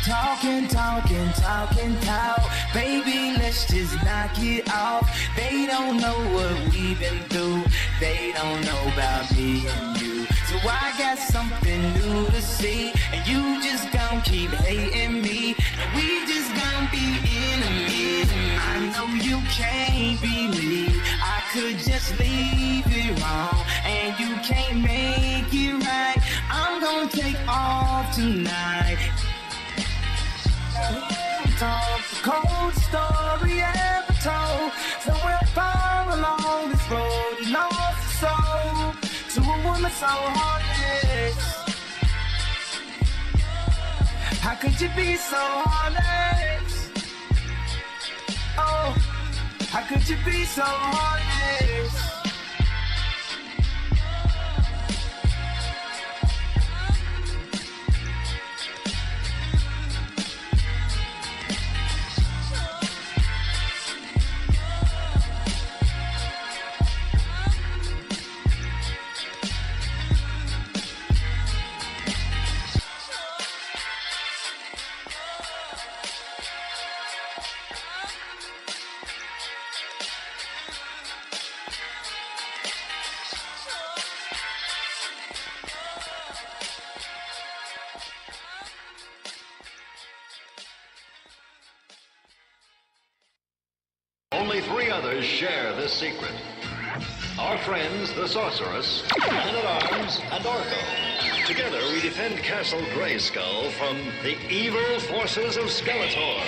Talking, talking, talking, talk. Baby, let's just knock it off. They don't know what we've been through. They don't know about me and you. So I got something new to see. And you just gon' keep hating me. And we just gon' be enemies. And I know you can't believe I could just leave it wrong. And you can't make it right. I'm gon' take off tonight. Told the coldest story ever told. Somewhere far along this road, you lost your soul to a woman so heartless. How could you be so heartless? Oh, how could you be so heartless? Only 3 others share this secret. Our friends, the Sorceress, Man-at-Arms, and Orko. Together, we defend Castle Grayskull from the evil forces of Skeletor.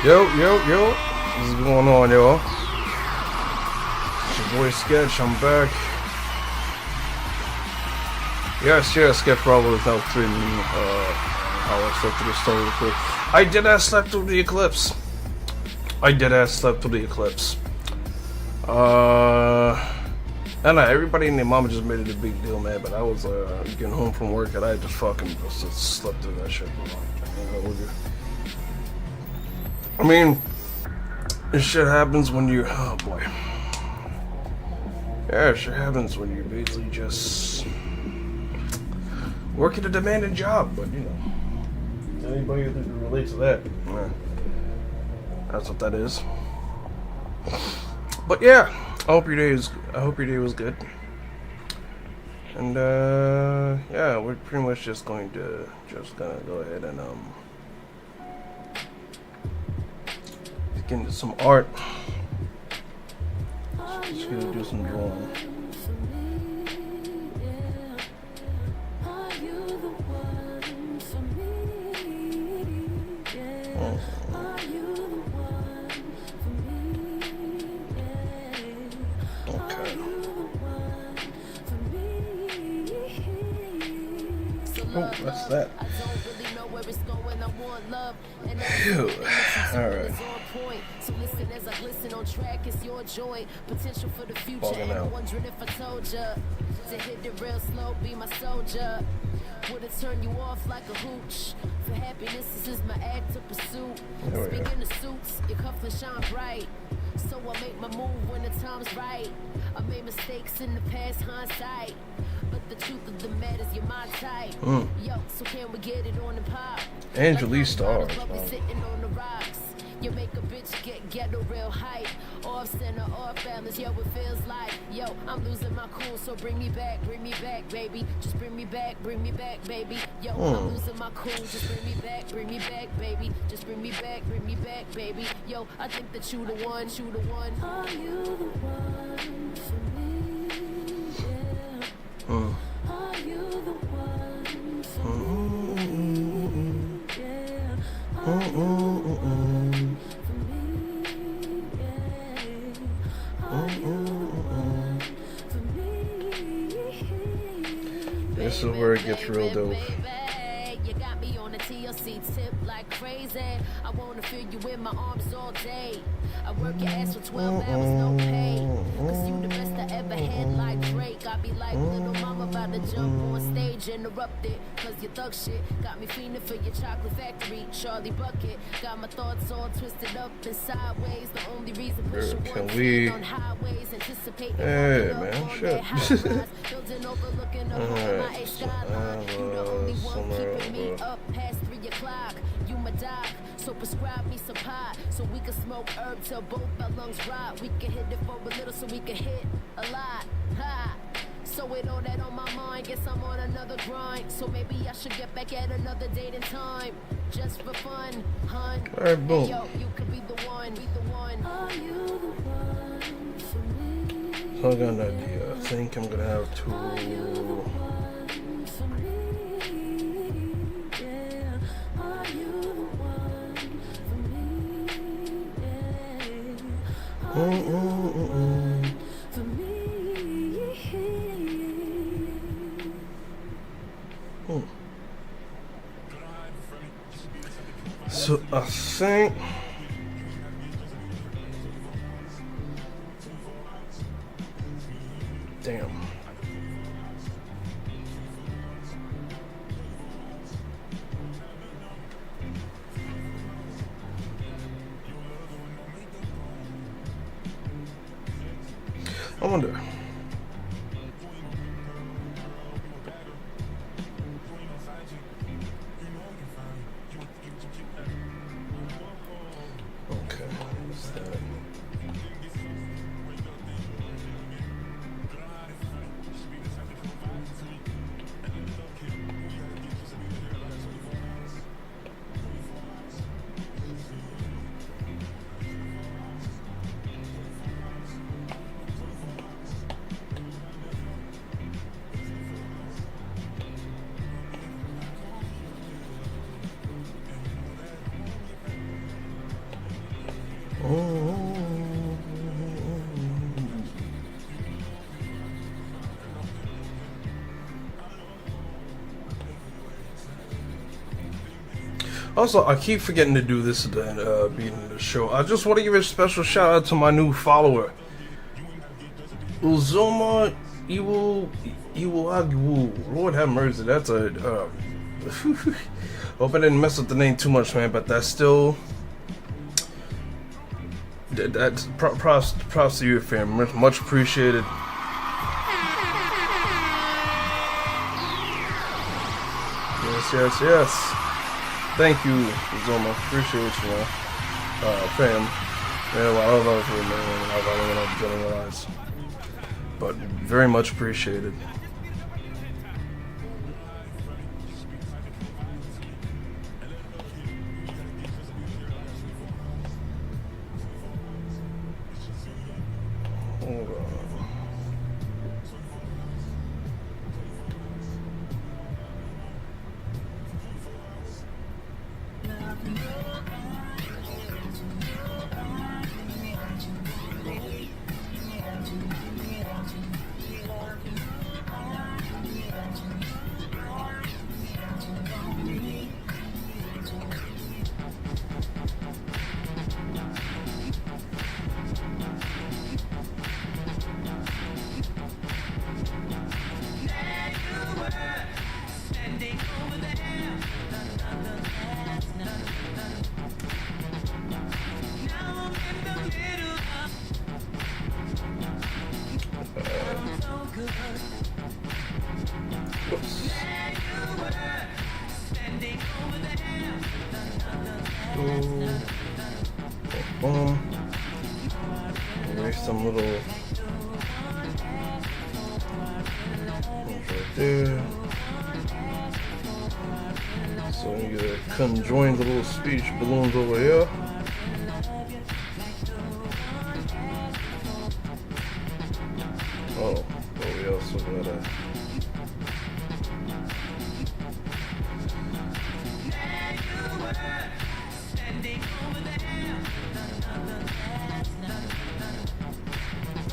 Yo, what's going on, y'all? It's your boy Sketch, I'm back. Yes, Sketch probably without tweeting how I slept through the story real quick. I did slept through the Eclipse. And everybody and their mama just made it a big deal, man, but I was getting home from work and I just fucking just slept through that shit. I mean, this shit happens when you, oh boy. Yeah, shit happens when you're basically just working a demanding job, but you know, anybody that can relate to that, yeah, that's what that is. But yeah, I hope your day was good. And yeah, we're pretty much just gonna go ahead and get into some art. Oh, that's that. Phew. Alright. So listen as I glisten on track, it's your joy. Potential for the future. Bugging And I'm out. wondering if I told ya to hit it real slow, be my soldier. Would it turn you off like a hooch? For happiness, this is my act of pursuit. There we go. Speaking of suits, your cufflinks shine bright. So I make my move when the time's right. I made mistakes in the past, hindsight. But the truth of the matter is you're my type. Yo, so can we get it on and pop? Angelique Stars, Like man. sitting on the rocks. You make a bitch get a real hype. Off center, off balance, yo, it feels like. Yo, I'm losing my cool, so bring me back, baby. Just bring me back, baby. Yo, I'm losing my cool, just bring me back, baby. Just bring me back, baby. Yo, I think that you the one. Are you the one for me? Yeah. Are you the one for me? Yeah. This is where it gets real dope. You got me on a TLC tip like crazy. I wanna feel you in my arms all day. I work your ass for 12 hours, no pay. Cause you the best I ever had like Drake. I be like little mama about to jump on stage, interrupted. Cause your thug shit got me fiending for your chocolate factory. Charlie Bucket got my thoughts all twisted up and sideways. The only reason pushing Can one we- on highways, anticipating Hey, walking up man, on shit. that high-rise, building overlooking up on my Alright, A so skyline. You the only one somewhere keeping me over. up past 3 o'clock. You my doc, so prescribe me some pot so we can smoke herb till both our lungs rot. We can hit it for a little so we can hit a lot. Ha! So with all that on my mind, guess I'm on another grind. So maybe I should get back at another date and time, just for fun, hun. Alright, boom. Hey, yo, you could be the one, Are you the one for me? So I got an idea. I think I'm gonna have to. Are you the one for me? Yeah. Are you the one for me? Yeah. Are you the one for me? So I think. Damn. I wonder. Okay, what's that? Also, I keep forgetting to do this at the beginning of the show. I just want to give a special shout out to my new follower, Uzoma Iwagu. Lord have mercy, that's a. Hope I didn't mess up the name too much, man. But that's still. That's props to you, fam. Much appreciated. Yes. Thank you, Zoma. Appreciate you, man. Fam. Man, I love you, man. I don't want to generalize. But very much appreciated. Hold on. Nice, some little ones right there. So you gotta conjoin the little speech balloons over here. Oh, we also gotta.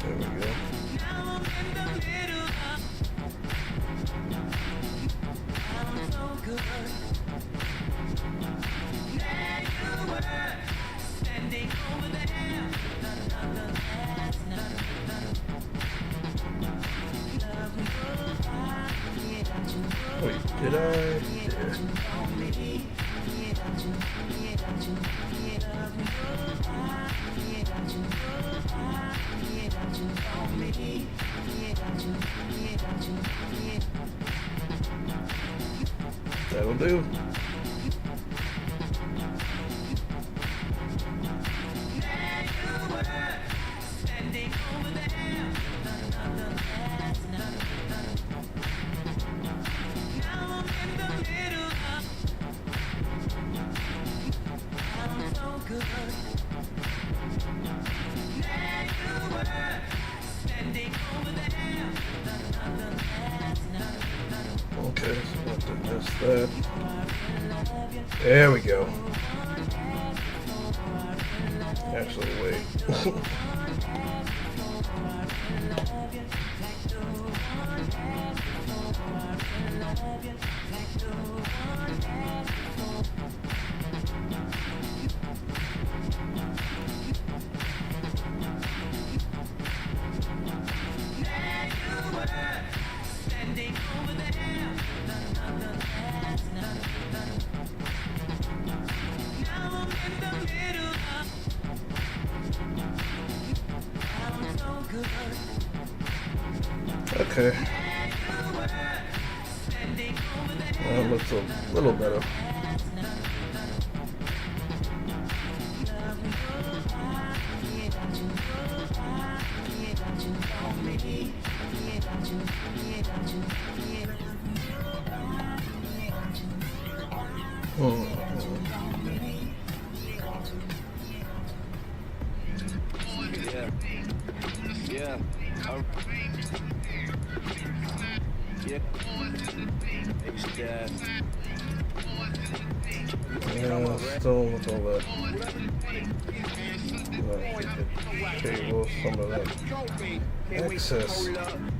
There we go. Wait, did I? Yeah. That'll do. Okay, so I did miss that. There we go. Actually, wait. Okay. Well, it looks a little better. Yeah. Yeah, still with all that. Cable, some of that excess.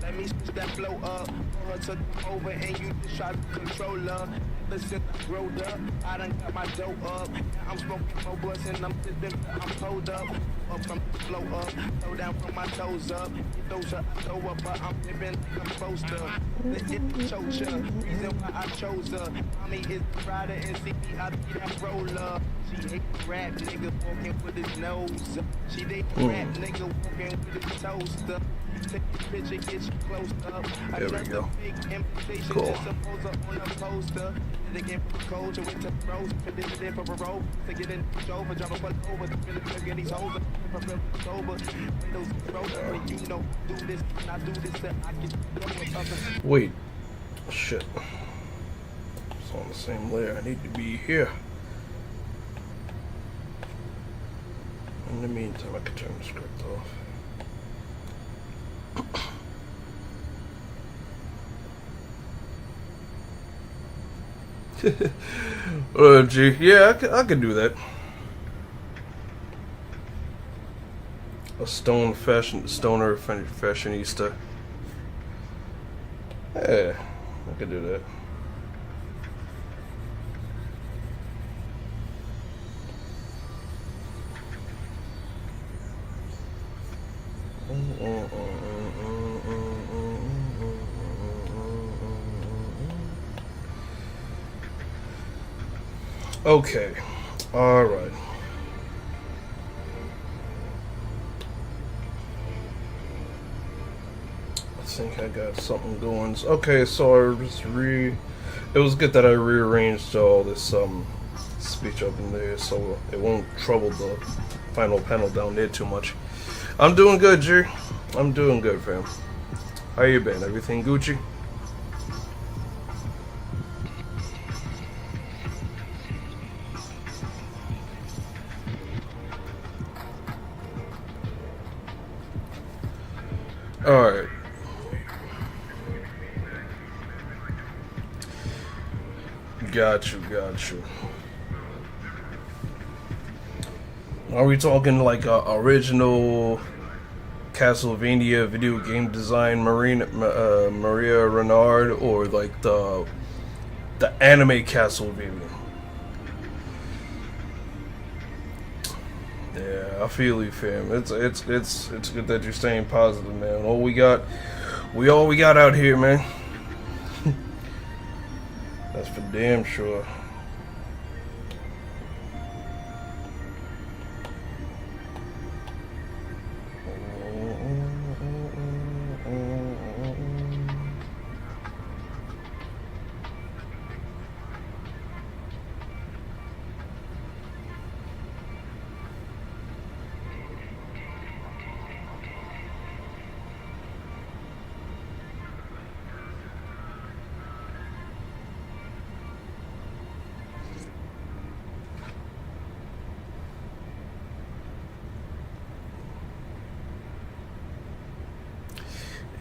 Let me switch that flow up. Her took over and you just try to control her. Listen, rolled up. I done got my dough up. I'm smoking more blunts and I'm sipping. I'm pulled up. Up from the flow up. Throw down from my toes up. Those up, throw up, but I'm living like I'm supposed to. The choke ya. Reason why I chose her. Mommy is the rider and see me out of that roller. She hate rap nigga walking with his nose. She did rap nigga walking with his toaster. Take the picture, get you close up. There we go. Cool. Wait. Shit. It's on the same layer. I need to be here. In the meantime, I can turn the script off. Gee, yeah, I can do that. A stoner fashionista. Yeah, I can do that. Okay, all right. I think I got something going. Okay, so it was good that I rearranged all this speech up in there, so it won't trouble the final panel down there too much. I'm doing good, G. I'm doing good, fam. How you been? Everything Gucci? Alright. Got you. Are we talking like original Castlevania video game design Maria Renard, or like the anime Castlevania? Yeah, I feel you, fam. It's good that you're staying positive, man. All we got out here, man. That's for damn sure.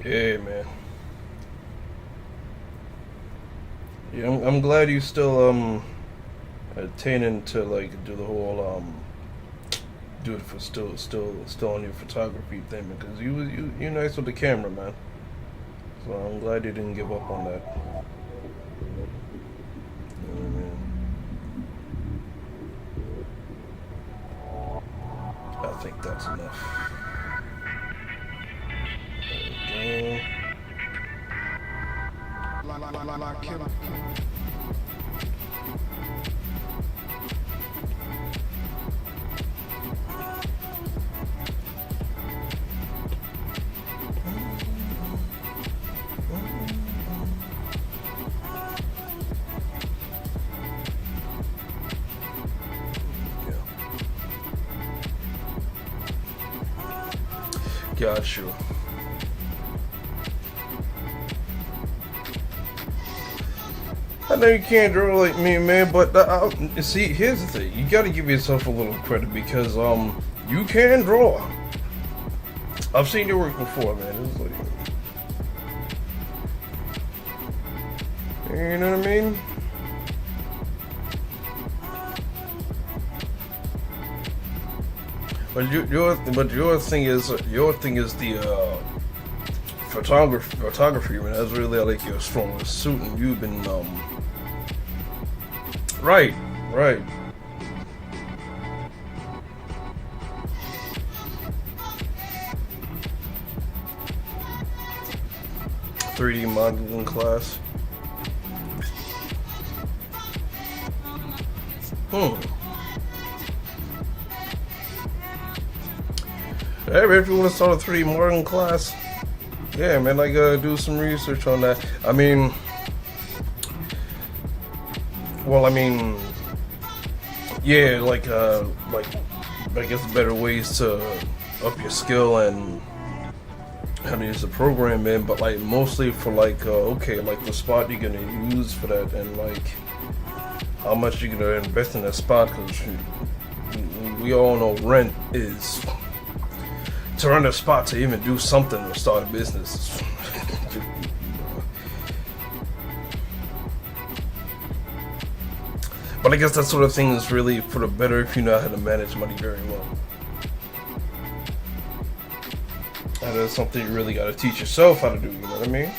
Yeah, man. Yeah, I'm glad you still attaining to like do the whole do it for still on your photography thing, because you're nice with the camera, man. So I'm glad you didn't give up on that. Yeah, man. I think that's enough. Okay. Got you. I know you can't draw like me, man, but see, here's the thing: you gotta give yourself a little credit, because you can draw. I've seen your work before, man. It's like, you know what I mean? But your thing is the photography, man. That's really like your strongest suit, and you've been right. 3D modeling class. Hey, man, if you want to start a 3D modeling class, yeah, man, I gotta do some research on that. Yeah, like I guess better ways to up your skill and how to use the program, man. But like mostly for like like the spot you're gonna use for that, and like how much you're gonna invest in that spot, because we all know rent is, to rent a spot to even do something or start a business. But I guess that sort of thing is really for the better if you know how to manage money very well. And that's something you really got to teach yourself how to do, you know what I mean?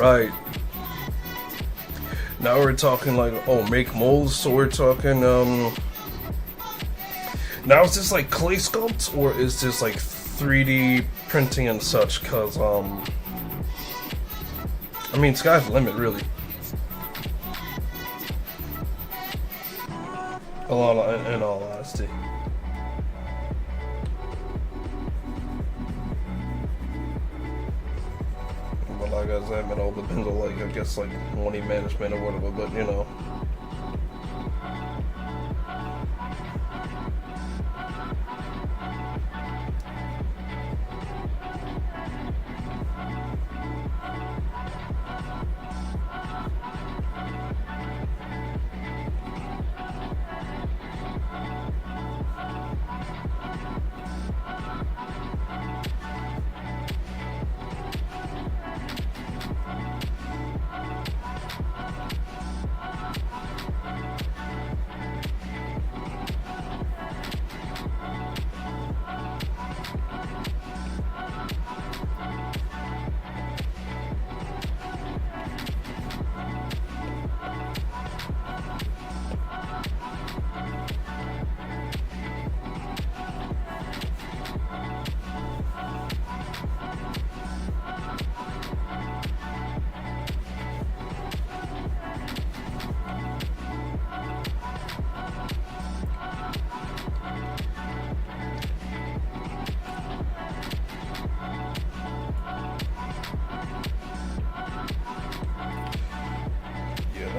Right. Now we're talking like, oh, make molds. So we're talking, now is this like clay sculpts or is this like 3D printing and such? Cause, I mean, sky's the limit, really. In all honesty. But like I said, it all depends on, like, I guess, like, money management or whatever, but, you know.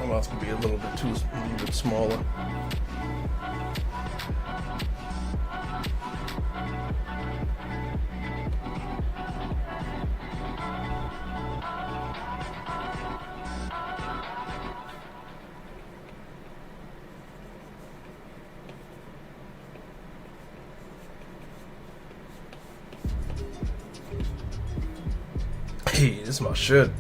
Mouse could be a little bit smaller. Hey, this is my shit.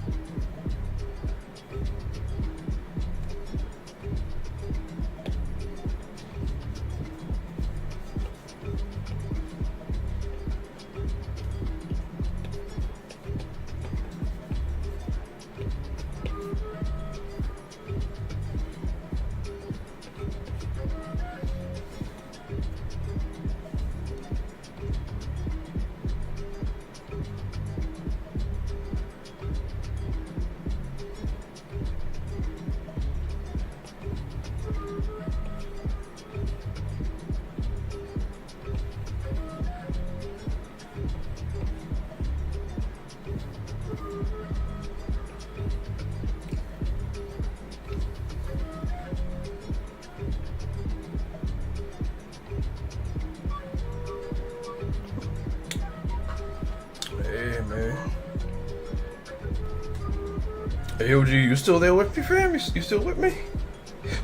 Hey, OG, you still there with me, fam? You still with me?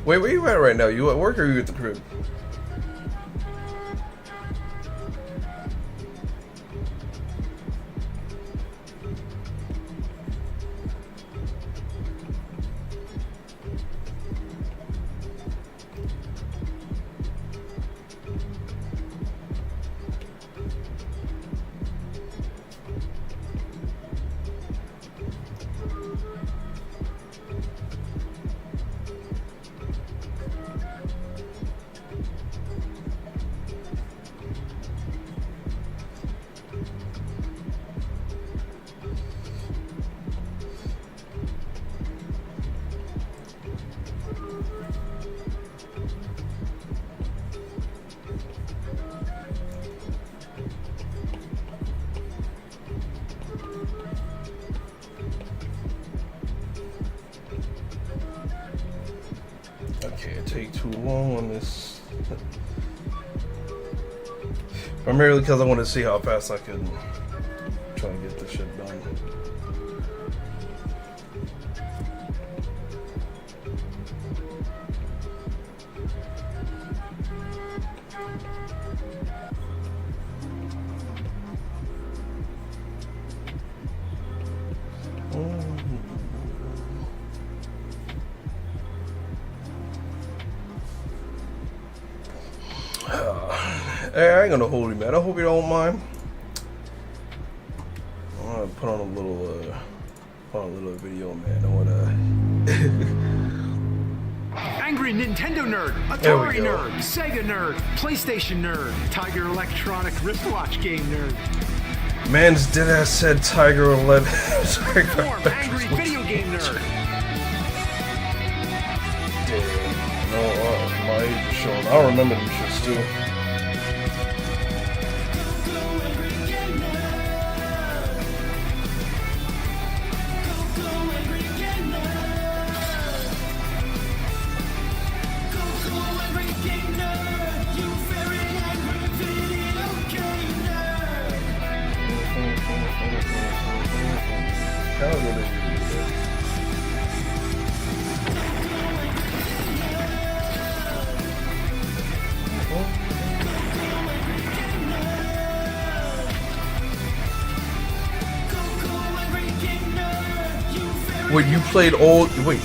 Wait, where you at right now? You at work or you at the crib? Can't take too long on this. Primarily because I want to see how fast I can try to get this shit done. Hey, I ain't gonna hold you, man. I hope you don't mind. I'm gonna put on a little Oh, a little video, man. I wanna. Angry Nintendo nerd, There we Atari go. nerd, Sega nerd, PlayStation nerd, Tiger Electronic wristwatch game nerd, Man's deadass said Tiger 11. Form Angry video game nerd. No, my age is showing. I don't remember these shits too. How good is it? Wait, you played all the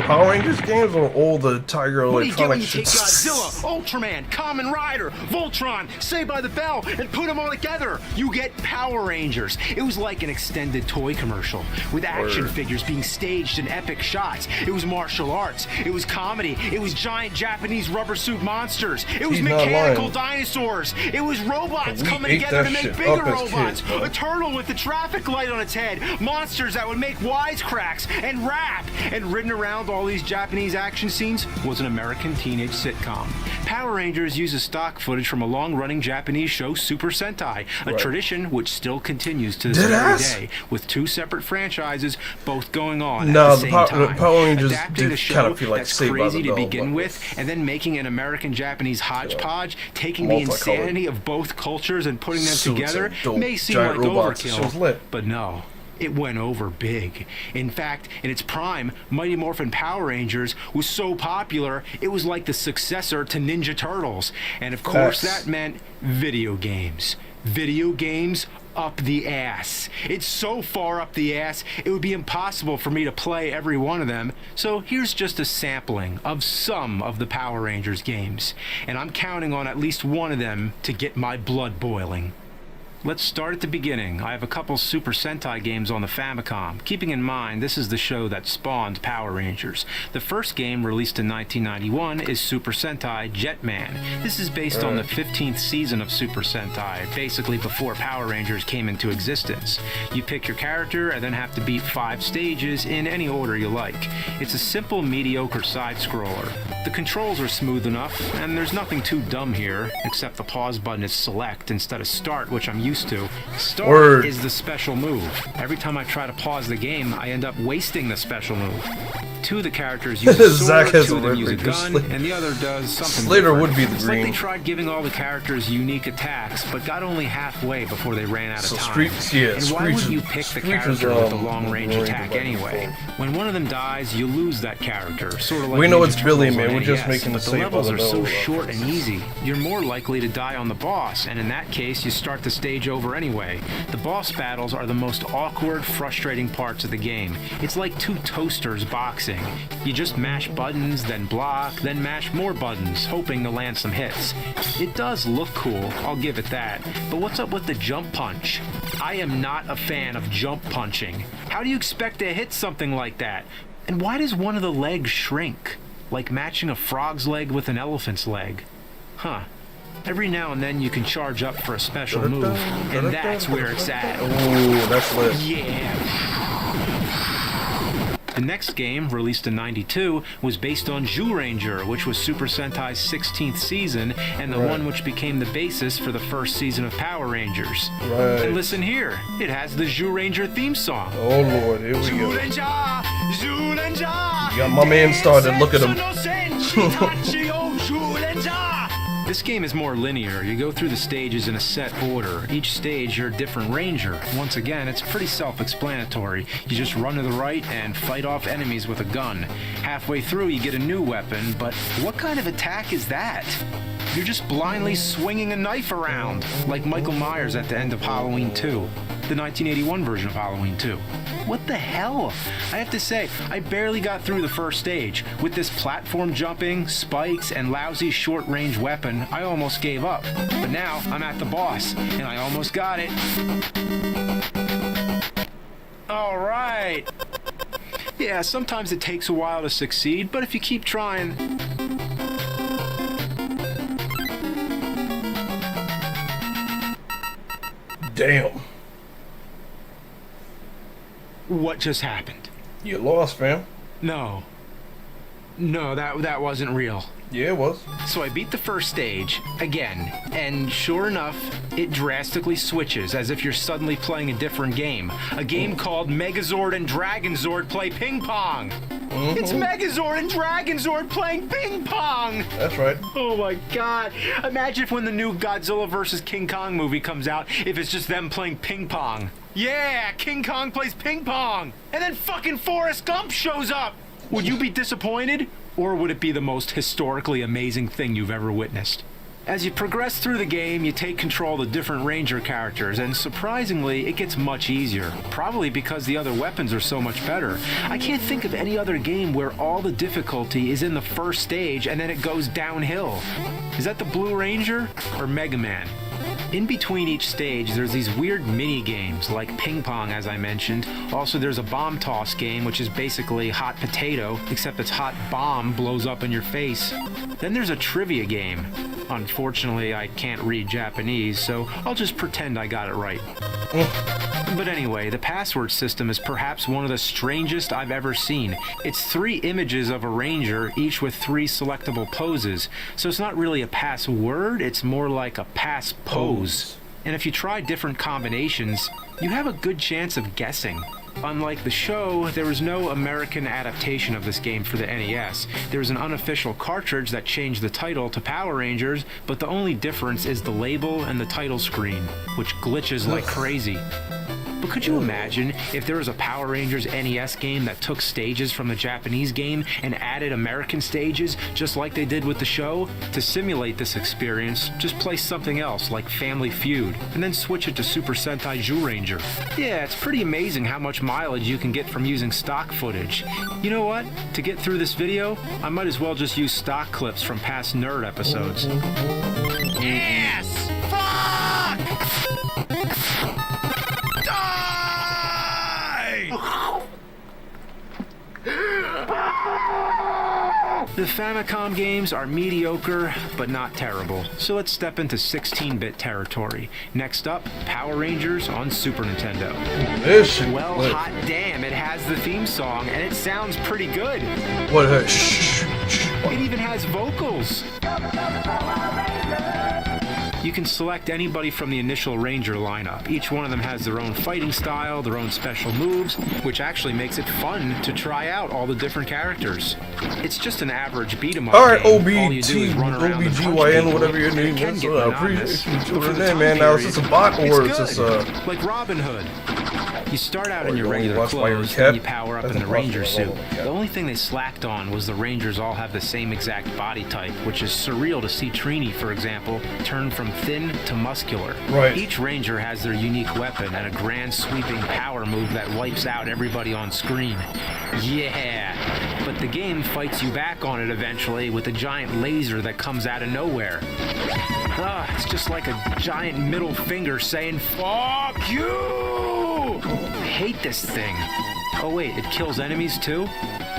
Power Rangers games or all the Tiger What do you get when Electronic you take shit? Godzilla, Ultraman, Kamen Rider, Voltron, Saved by the Bell, and put them all together? You get Power Rangers. It was like an extended toy commercial with action Word. figures being staged in epic shots. It was martial arts. It was comedy. It was giant Japanese rubber suit monsters. It was He's not mechanical lying. dinosaurs. It was robots We coming ate together that to make shit bigger up as robots. kids, bro. A turtle with the traffic light on its head. Monsters that would make wisecracks and rap. And ridden around all these Japanese action scenes was an American teenage sitcom. Power Rangers uses stock footage from a long-running Japanese show, Super Sentai, a Right. tradition which still continues to this Dead very ass? day, with two separate franchises both going on No, at the the same Power- time. the Power Rangers Adapting did a show kinda feel like that's Saved by crazy the to Bell, begin but with, and then making an American-Japanese hodgepodge, taking the multicolored insanity of both cultures and putting them suits together, and dope may seem giant like robots. It was overkill, lit. but no. It went over big. In fact, in its prime, Mighty Morphin Power Rangers was so popular, it was like the successor to Ninja Turtles. And of course, Facts. that meant video games. Video games up the ass. It's so far up the ass, it would be impossible for me to play every one of them. So here's just a sampling of some of the Power Rangers games. And I'm counting on at least one of them to get my blood boiling. Let's start at the beginning. I have a couple Super Sentai games on the Famicom, keeping in mind this is the show that spawned Power Rangers. The first game, released in 1991, is Super Sentai Jetman. This is based on the 15th season of Super Sentai, basically before Power Rangers came into existence. You pick your character and then have to beat 5 stages in any order you like. It's a simple, mediocre side-scroller. The controls are smooth enough, and there's nothing too dumb here, except the pause button is select instead of start, which I'm used to. Start Word. is the special move. Every time I try to pause the game, I end up wasting the special move. 2 of the characters use a Zach sword, has 2 a of them use a red ring. gun, and the other does something Slater different. would be the It's like green. they tried giving all the characters unique attacks, but got only halfway before they ran out So of time. Screech- yeah, and why Screech would is- you pick the Screech is, character with the Green long-range attack Ranger anyway? before. When one of them dies, you lose that character, sort of like We know Ninja it's Billy, Turtles man. on We're just NES, making the but the Saved by levels the are Bell so reference. short and easy. You're more likely to die on the boss, and in that case, you start the stage over anyway. The boss battles are the most awkward, frustrating parts of the game. It's like 2 toasters boxing. You just mash buttons, then block, then mash more buttons, hoping to land some hits. It does look cool, I'll give it that. But what's up with the jump punch? I am not a fan of jump punching. How do you expect to hit something like that? And why does one of the legs shrink? Like matching a frog's leg with an elephant's leg. Huh. Every now and then you can charge up for a special move, and that's where it's at. Ooh, that's lit. Yeah. The next game, released in '92, was based on Zyuranger, which was Super Sentai's 16th season, and the one which became the basis for the first season of Power Rangers. Right. And listen here, it has the Zyuranger theme song. Oh Lord, here we go. Zyuranger, Zyuranger, You got my man started. Look at him. This game is more linear. You go through the stages in a set order. Each stage, you're a different ranger. Once again, it's pretty self-explanatory. You just run to the right and fight off enemies with a gun. Halfway through, you get a new weapon, but what kind of attack is that? You're just blindly swinging a knife around, like Michael Myers at the end of Halloween 2, the 1981 version of Halloween 2. What the hell? I have to say, I barely got through the first stage. With this platform jumping, spikes, and lousy short-range weapon, I almost gave up. But now, I'm at the boss, and I almost got it. All right. Yeah, sometimes it takes a while to succeed, but if you keep trying... Damn. What just happened? You lost, fam. No. No, that wasn't real. Yeah, it was. So I beat the first stage, again, and sure enough, it drastically switches, as if you're suddenly playing a different game. A game called Megazord and Dragonzord Play Ping Pong! It's Megazord and Dragonzord playing ping pong! That's right. Oh my god. Imagine if when the new Godzilla vs. King Kong movie comes out, if it's just them playing ping pong. Yeah, King Kong plays ping pong! And then fucking Forrest Gump shows up! Would you be disappointed? Or would it be the most historically amazing thing you've ever witnessed? As you progress through the game, you take control of the different ranger characters, and surprisingly, it gets much easier. Probably because the other weapons are so much better. I can't think of any other game where all the difficulty is in the first stage and then it goes downhill. Is that the Blue Ranger or Mega Man? In between each stage, there's these weird mini games like ping pong, as I mentioned. Also, there's a bomb toss game, which is basically hot potato, except its hot bomb blows up in your face. Then there's a trivia game. Unfortunately, I can't read Japanese, so I'll just pretend I got it right. But anyway, the password system is perhaps one of the strangest I've ever seen. It's 3 images of a ranger, each with 3 selectable poses. So it's not really a password, it's more like a pass pose. And if you try different combinations, you have a good chance of guessing. Unlike the show, there was no American adaptation of this game for the NES. There was an unofficial cartridge that changed the title to Power Rangers, but the only difference is the label and the title screen, which glitches like crazy. But could you imagine if there was a Power Rangers NES game that took stages from the Japanese game and added American stages, just like they did with the show? To simulate this experience, just play something else like Family Feud, and then switch it to Super Sentai Zyuranger. Yeah, it's pretty amazing how much mileage you can get from using stock footage. You know what? To get through this video, I might as well just use stock clips from past nerd episodes. Yes! Fuck! The Famicom games are mediocre, but not terrible. So let's step into 16-bit territory. Next up, Power Rangers on Super Nintendo. Well, hot damn, it has the theme song, and it sounds pretty good. What? It even has vocals. You can select anybody from the initial Ranger lineup. Each one of them has their own fighting style, their own special moves, which actually makes it fun to try out all the different characters. It's just an average beat-em-up Alright, game. All you do is run around and punch OBGYN, people, whatever your and it name can is. get I monotonous. appreciate you But for tuning the in, man. time Now, is period, this a bot or is it's this good. Like Robin Hood. You start out in Or your you only regular watch by your clothes, cat? then you power up That's in the Ranger suit. impossible. I love my cat. The only thing they slacked on was the Rangers all have the same exact body type, which is surreal to see Trini, for example, turn from thin to muscular. Right. Each Ranger has their unique weapon and a grand sweeping power move that wipes out everybody on screen. Yeah, but the game fights you back on it eventually with a giant laser that comes out of nowhere. It's just like a giant middle finger saying, "Fuck you!" I hate this thing. Oh wait, it kills enemies too?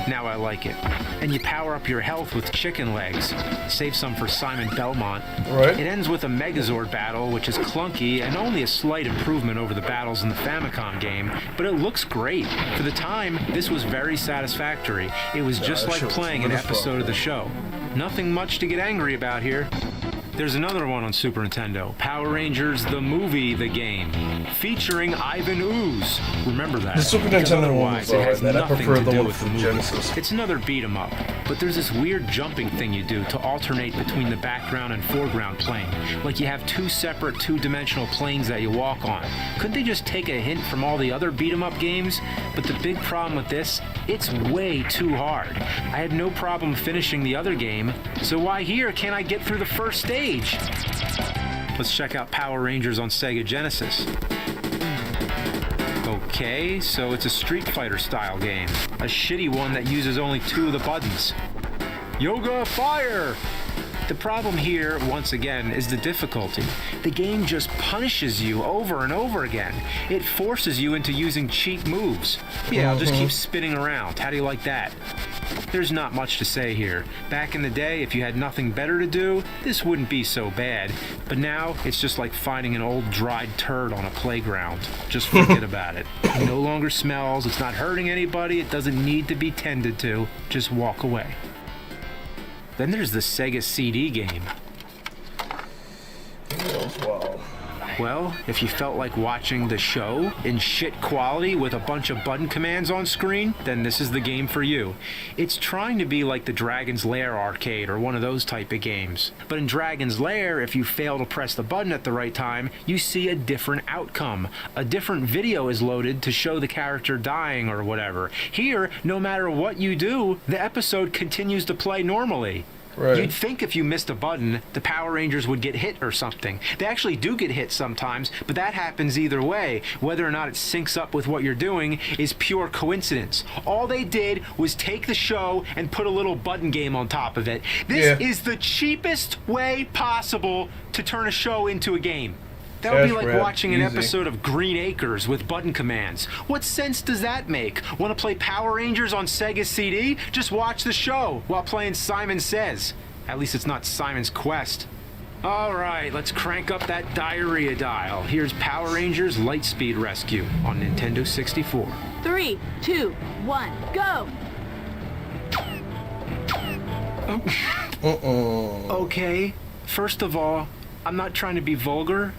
Now I like it. And you power up your health with chicken legs. Save some for Simon Belmont. Right. It ends with a Megazord battle, which is clunky and only a slight improvement over the battles in the Famicom game, but it looks great. For the time, this was very satisfactory. It was just that like shit was playing an good as fuck. episode of the show. Nothing much to get angry about here. There's another one on Super Nintendo, Power Rangers the Movie, the game, featuring Ivan Ooze. Remember that. The Super because Nintendo otherwise one it has was alright, man. I nothing prefer to the do one with the from movie. Genesis. It's another beat 'em up, but there's this weird jumping thing you do to alternate between the background and foreground plane. Like you have 2 separate 2-dimensional planes that you walk on. Couldn't they just take a hint from all the other beat 'em up games? But the big problem with this, it's way too hard. I had no problem finishing the other game, so why here can't I get through the first stage? Let's check out Power Rangers on Sega Genesis. Okay, so it's a Street Fighter style game. A shitty one that uses only 2 of the buttons. Yoga Fire! The problem here, once again, is the difficulty. The game just punishes you over and over again. It forces you into using cheap moves. Yeah, I'll just keep spinning around. How do you like that? There's not much to say here. Back in the day, if you had nothing better to do, this wouldn't be so bad. But now, it's just like finding an old dried turd on a playground. Just forget about it. It no longer smells, it's not hurting anybody, it doesn't need to be tended to. Just walk away. Then there's the Sega CD game. Wow. Well, if you felt like watching the show in shit quality with a bunch of button commands on screen, then this is the game for you. It's trying to be like the Dragon's Lair arcade or one of those type of games. But in Dragon's Lair, if you fail to press the button at the right time, you see a different outcome. A different video is loaded to show the character dying or whatever. Here, no matter what you do, the episode continues to play normally. Right. You'd think if you missed a button, the Power Rangers would get hit or something. They actually do get hit sometimes, but that happens either way. Whether or not it syncs up with what you're doing is pure coincidence. All they did was take the show and put a little button game on top of it. This is the cheapest way possible to turn a show into a game. That would be like watching an episode of Green Acres with button commands. What sense does that make? Want to play Power Rangers on Sega CD? Just watch the show while playing Simon Says. At least it's not Simon's Quest. All right, let's crank up that diarrhea dial. Here's Power Rangers Lightspeed Rescue on Nintendo 64. 3, 2, 1, go! Okay, first of all, I'm not trying to be vulgar,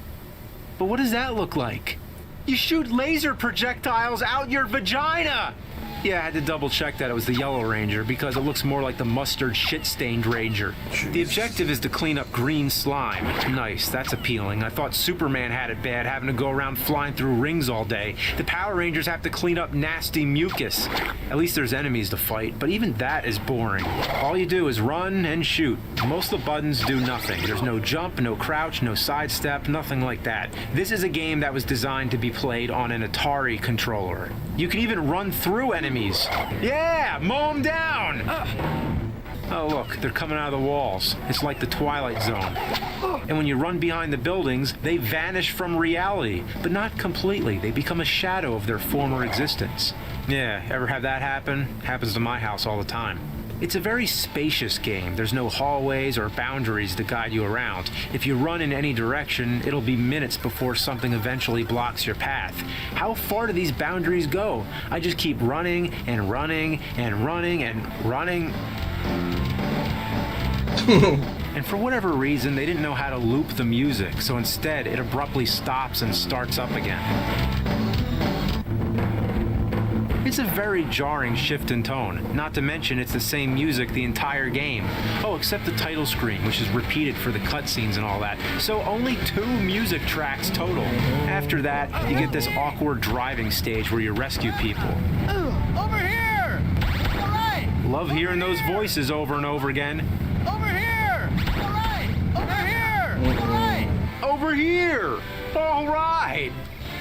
but what does that look like? You shoot laser projectiles out your vagina! Yeah, I had to double check that it was the Yellow Ranger because it looks more like the mustard shit-stained Ranger. Jeez. The objective is to clean up green slime. Nice, that's appealing. I thought Superman had it bad, having to go around flying through rings all day. The Power Rangers have to clean up nasty mucus. At least there's enemies to fight, but even that is boring. All you do is run and shoot. Most of the buttons do nothing. There's no jump, no crouch, no sidestep, nothing like that. This is a game that was designed to be played on an Atari controller. You can even run through enemies. Yeah, mow them down! Oh look, they're coming out of the walls. It's like the Twilight Zone. And when you run behind the buildings, they vanish from reality, but not completely. They become a shadow of their former existence. Yeah, ever have that happen? Happens to my house all the time. It's a very spacious game. There's no hallways or boundaries to guide you around. If you run in any direction, it'll be minutes before something eventually blocks your path. How far do these boundaries go? I just keep running and running and running and running. And for whatever reason, they didn't know how to loop the music, so instead it abruptly stops and starts up again. It's a very jarring shift in tone, not to mention it's the same music the entire game. Oh, except the title screen, which is repeated for the cutscenes and all that. So only 2 music tracks total. After that, you get this awkward driving stage where you rescue people. Over here! All right! Love hearing those voices over and over again. Over here! All right! Over here! All right! Over here! All right!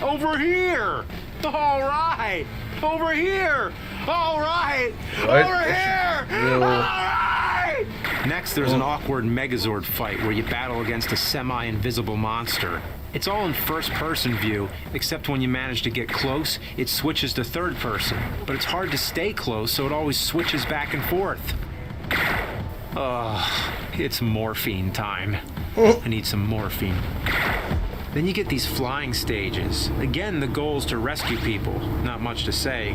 Over here! All right! Over here! All right! Over here! All right! Next, there's an awkward Megazord fight where you battle against a semi-invisible monster. It's all in first-person view, except when you manage to get close, it switches to third person. But it's hard to stay close, so it always switches back and forth. It's morphine time. I need some morphine. Then you get these flying stages. Again, the goal is to rescue people. Not much to say.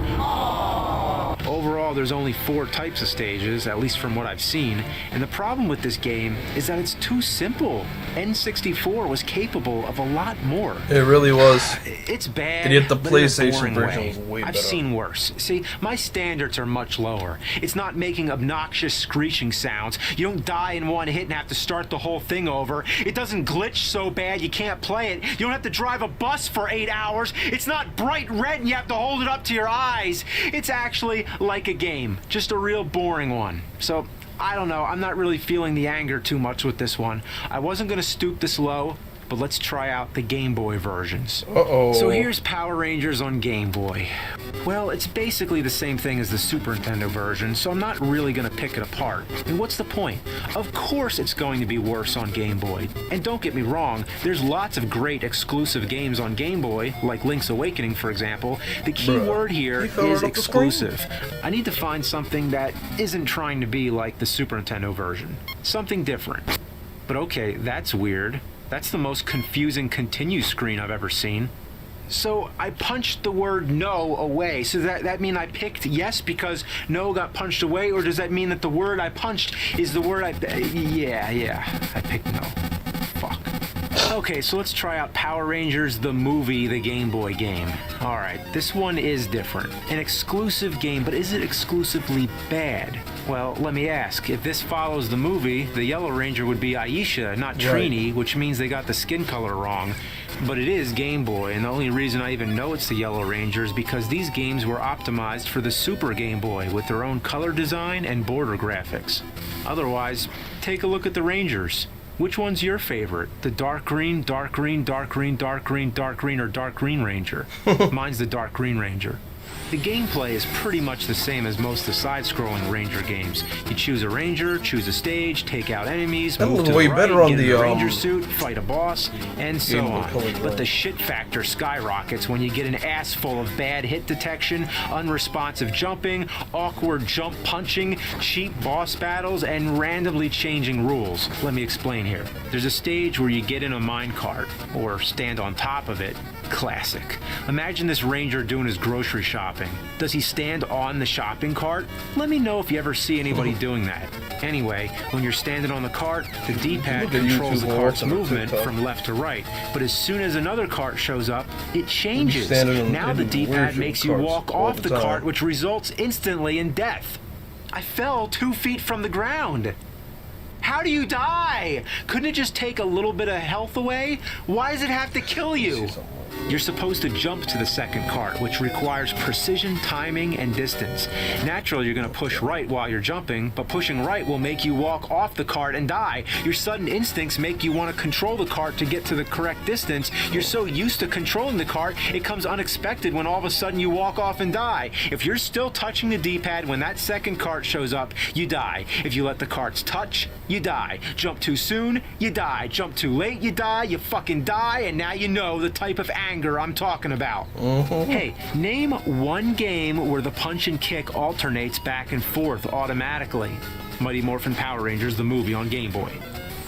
Overall, there's only 4 types of stages, at least from what I've seen. And the problem with this game is that it's too simple. N64 was capable of a lot more. It really was. It's bad. And yet the but in a PlayStation boring version way. was way I've better. seen worse. See, my standards are much lower. It's not making obnoxious screeching sounds. You don't die in one hit and have to start the whole thing over. It doesn't glitch so bad you can't play it. You don't have to drive a bus for 8 hours. It's not bright red and you have to hold it up to your eyes. It's actually like a game, just a real boring one. So, I don't know, I'm not really feeling the anger too much with this one. I wasn't going to stoop this low, but let's try out the Game Boy versions. Uh-oh. So here's Power Rangers on Game Boy. Well, it's basically the same thing as the Super Nintendo version, so I'm not really going to pick it apart. And what's the point? Of course it's going to be worse on Game Boy. And don't get me wrong, there's lots of great exclusive games on Game Boy, like Link's Awakening, for example. The key word here is exclusive. I need to find something that isn't trying to be like the Super Nintendo version. Something different. But okay, that's weird. That's the most confusing continue screen I've ever seen. So I punched the word no away. So that mean I picked yes because no got punched away? Or does that mean that the word I punched is the word yeah, I picked no. Fuck. Okay, so let's try out Power Rangers, the movie, the Game Boy game. Alright, this one is different. An exclusive game, but is it exclusively bad? Well, let me ask. If this follows the movie, the Yellow Ranger would be Aisha, not Trini, which means they got the skin color wrong. But it is Game Boy, and the only reason I even know it's the Yellow Ranger is because these games were optimized for the Super Game Boy with their own color design and border graphics. Otherwise, take a look at the Rangers. Which one's your favorite? The dark green, dark green, dark green, dark green, dark green, or dark green Ranger? Mine's the dark green Ranger. The gameplay is pretty much the same as most of the side-scrolling Ranger games. You choose a Ranger, choose a stage, take out enemies, move to the right, get in a Ranger suit, fight a boss, and so on. But the shit factor skyrockets when you get an ass full of bad hit detection, unresponsive jumping, awkward jump punching, cheap boss battles, and randomly changing rules. Let me explain here. There's a stage where you get in a minecart, or stand on top of it. Classic. Imagine this Ranger doing his grocery shopping. Does he stand on the shopping cart? Let me know if you ever see anybody doing that. Anyway, when you're standing on the cart, the D-pad controls the cart's movement from left to right. But as soon as another cart shows up, it changes. Now the D-pad makes you walk off the cart, which results instantly in death. I fell 2 feet from the ground. How do you die? Couldn't it just take a little bit of health away? Why does it have to kill you? You're supposed to jump to the second cart, which requires precision, timing, and distance. Naturally, you're going to push right while you're jumping, but pushing right will make you walk off the cart and die. Your sudden instincts make you want to control the cart to get to the correct distance. You're so used to controlling the cart, it comes unexpected when all of a sudden you walk off and die. If you're still touching the D-pad when that second cart shows up, you die. If you let the carts touch, you die. Jump too soon, you die. Jump too late, you die. You fucking die, and now you know the type of anger I'm talking about. Hey, name one game where the punch and kick alternates back and forth automatically. Mighty Morphin Power Rangers, the movie on Game Boy.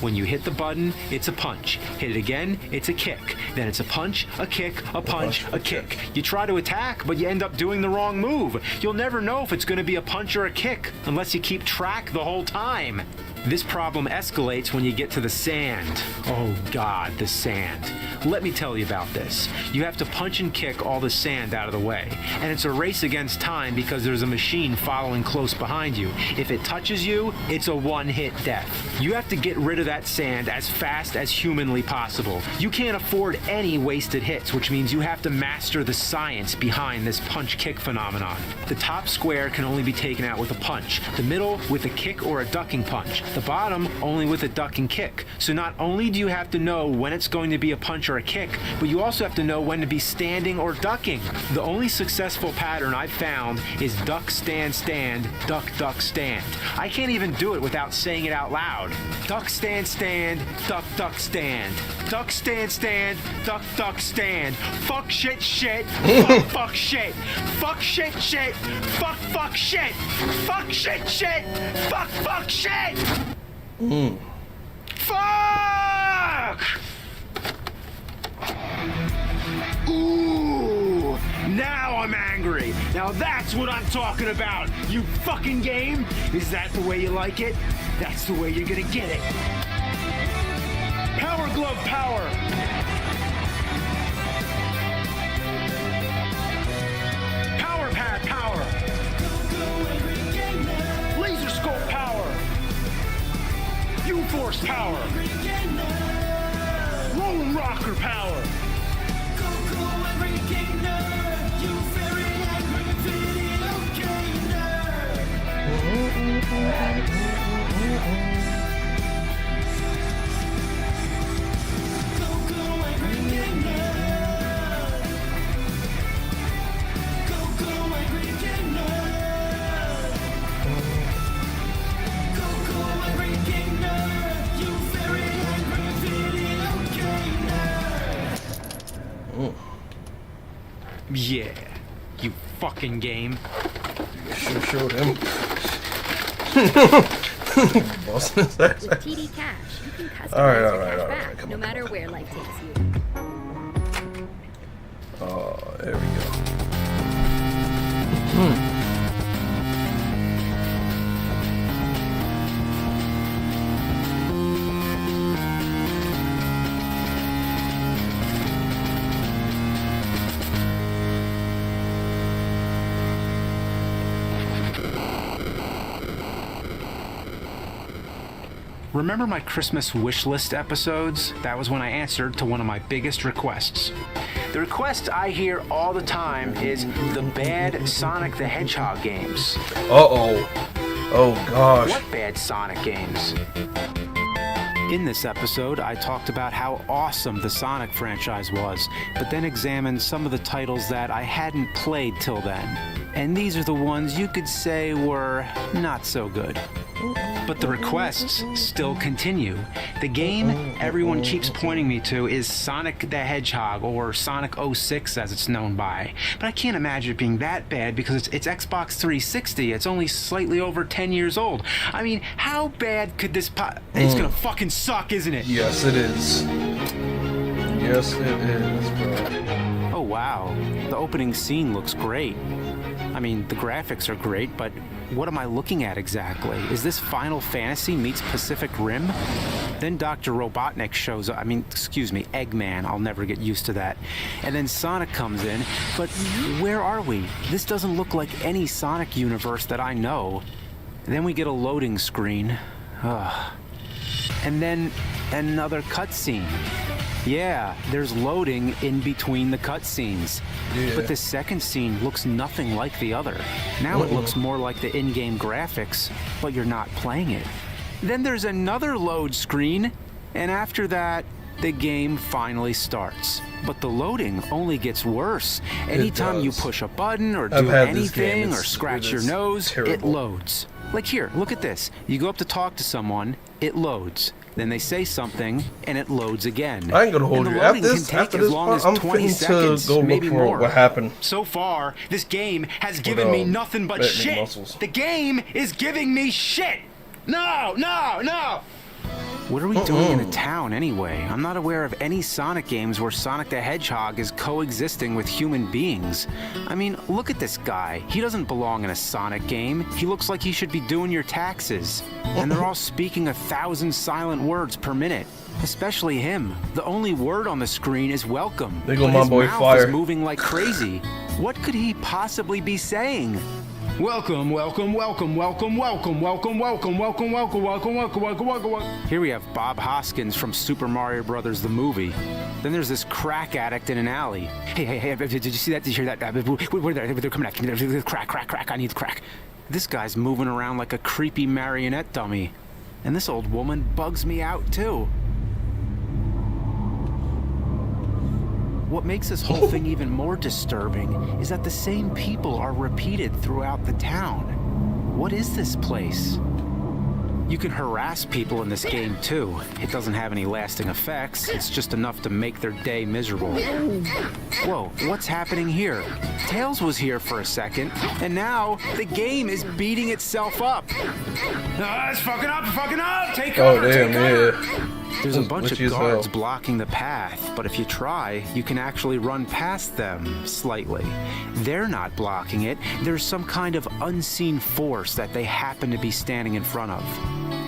When you hit the button, it's a punch. Hit it again, it's a kick. Then it's a punch, a kick, a punch, a kick. You try to attack, but you end up doing the wrong move. You'll never know if it's going to be a punch or a kick unless you keep track the whole time. This problem escalates when you get to the sand. Oh God, the sand. Let me tell you about this. You have to punch and kick all the sand out of the way. And it's a race against time because there's a machine following close behind you. If it touches you, it's a one-hit death. You have to get rid of that sand as fast as humanly possible. You can't afford any wasted hits, which means you have to master the science behind this punch-kick phenomenon. The top square can only be taken out with a punch. The middle with a kick or a ducking punch. The bottom only with a duck and kick. So not only do you have to know when it's going to be a punch or a kick, but you also have to know when to be standing or ducking. The only successful pattern I've found is duck, stand, stand, duck, duck, stand. I can't even do it without saying it out loud. Duck, stand, stand, duck, duck, stand. Duck, stand, stand, duck, duck, stand. Fuck, shit, shit. Fuck, fuck, shit. Fuck, shit, shit. Fuck, fuck, shit. Fuck, shit, shit. Fuck, fuck, shit. Fuck! Ooh, now I'm angry. Now that's what I'm talking about. You fucking game? Is that the way you like it? That's the way you're gonna get it. Power glove power. Power pad power. Laser scope power. U-force power. Rolling rocker power. Yeah, you fucking game. You should have showed him. Busting his ass. With TD Cash, you can customize All right, your cash all right, back, come no on, matter come on. where life takes you. Oh, there we go. Remember my Christmas wish list episodes? That was when I answered to one of my biggest requests. The request I hear all the time is the bad Sonic the Hedgehog games. Uh-oh. Oh, gosh. What bad Sonic games? In this episode, I talked about how awesome the Sonic franchise was, but then examined some of the titles that I hadn't played till then. And these are the ones you could say were not so good. But the requests still continue. The game everyone keeps pointing me to is Sonic the Hedgehog, or Sonic 06 as it's known by. But I can't imagine it being that bad because it's Xbox 360. It's only slightly over 10 years old. I mean, how bad could this It's gonna fucking suck, isn't it? Yes, it is. Yes, it is, bro. Oh wow, the opening scene looks great. I mean, the graphics are great, but what am I looking at exactly? Is this Final Fantasy meets Pacific Rim? Then Dr. Robotnik shows up. Excuse me, Eggman. I'll never get used to that. And then Sonic comes in, but where are we? This doesn't look like any Sonic universe that I know. Then we get a loading screen. Ugh. And then another cutscene. Yeah, there's loading in between the cutscenes. Yeah. But the second scene looks nothing like the other. Now it looks more like the in-game graphics, but you're not playing it. Then there's another load screen, and after that, the game finally starts. But the loading only gets worse. Anytime you push a button or do anything or scratch your nose, it loads. Like here, look at this. You go up to talk to someone, it loads. Then they say something, and it loads again. I ain't gonna hold you. After this part, I'm fitting to go look for what happened. So far, this game has given me nothing but shit. Muscles. The game is giving me shit. No, no, no. What are we doing in a town anyway? I'm not aware of any Sonic games where Sonic the Hedgehog is coexisting with human beings. I mean, look at this guy. He doesn't belong in a Sonic game. He looks like he should be doing your taxes. And they're all speaking 1,000 silent words per minute. Especially him. The only word on the screen is welcome. There go my boy His mouth Fire. is moving like crazy. What could he possibly be saying? Welcome, welcome, welcome, welcome, welcome, welcome, welcome, welcome, welcome, welcome, welcome, welcome, welcome. Here we have Bob Hoskins from Super Mario Brothers, the movie. Then there's this crack addict in an alley. Hey, did you see that? Did you hear that? They're coming after me. Crack, I need crack. This guy's moving around like a creepy marionette dummy. And this old woman bugs me out, too. What makes this whole thing even more disturbing is that the same people are repeated throughout the town. What is this place? You can harass people in this game too. It doesn't have any lasting effects. It's just enough to make their day miserable. Whoa, what's happening here? Tails was here for a second, and now the game is beating itself up. It's fucking up! Take cover, take cover! There's a bunch of guards blocking the path, but if you try, you can actually run past them slightly. They're not blocking it. There's some kind of unseen force that they happen to be standing in front of.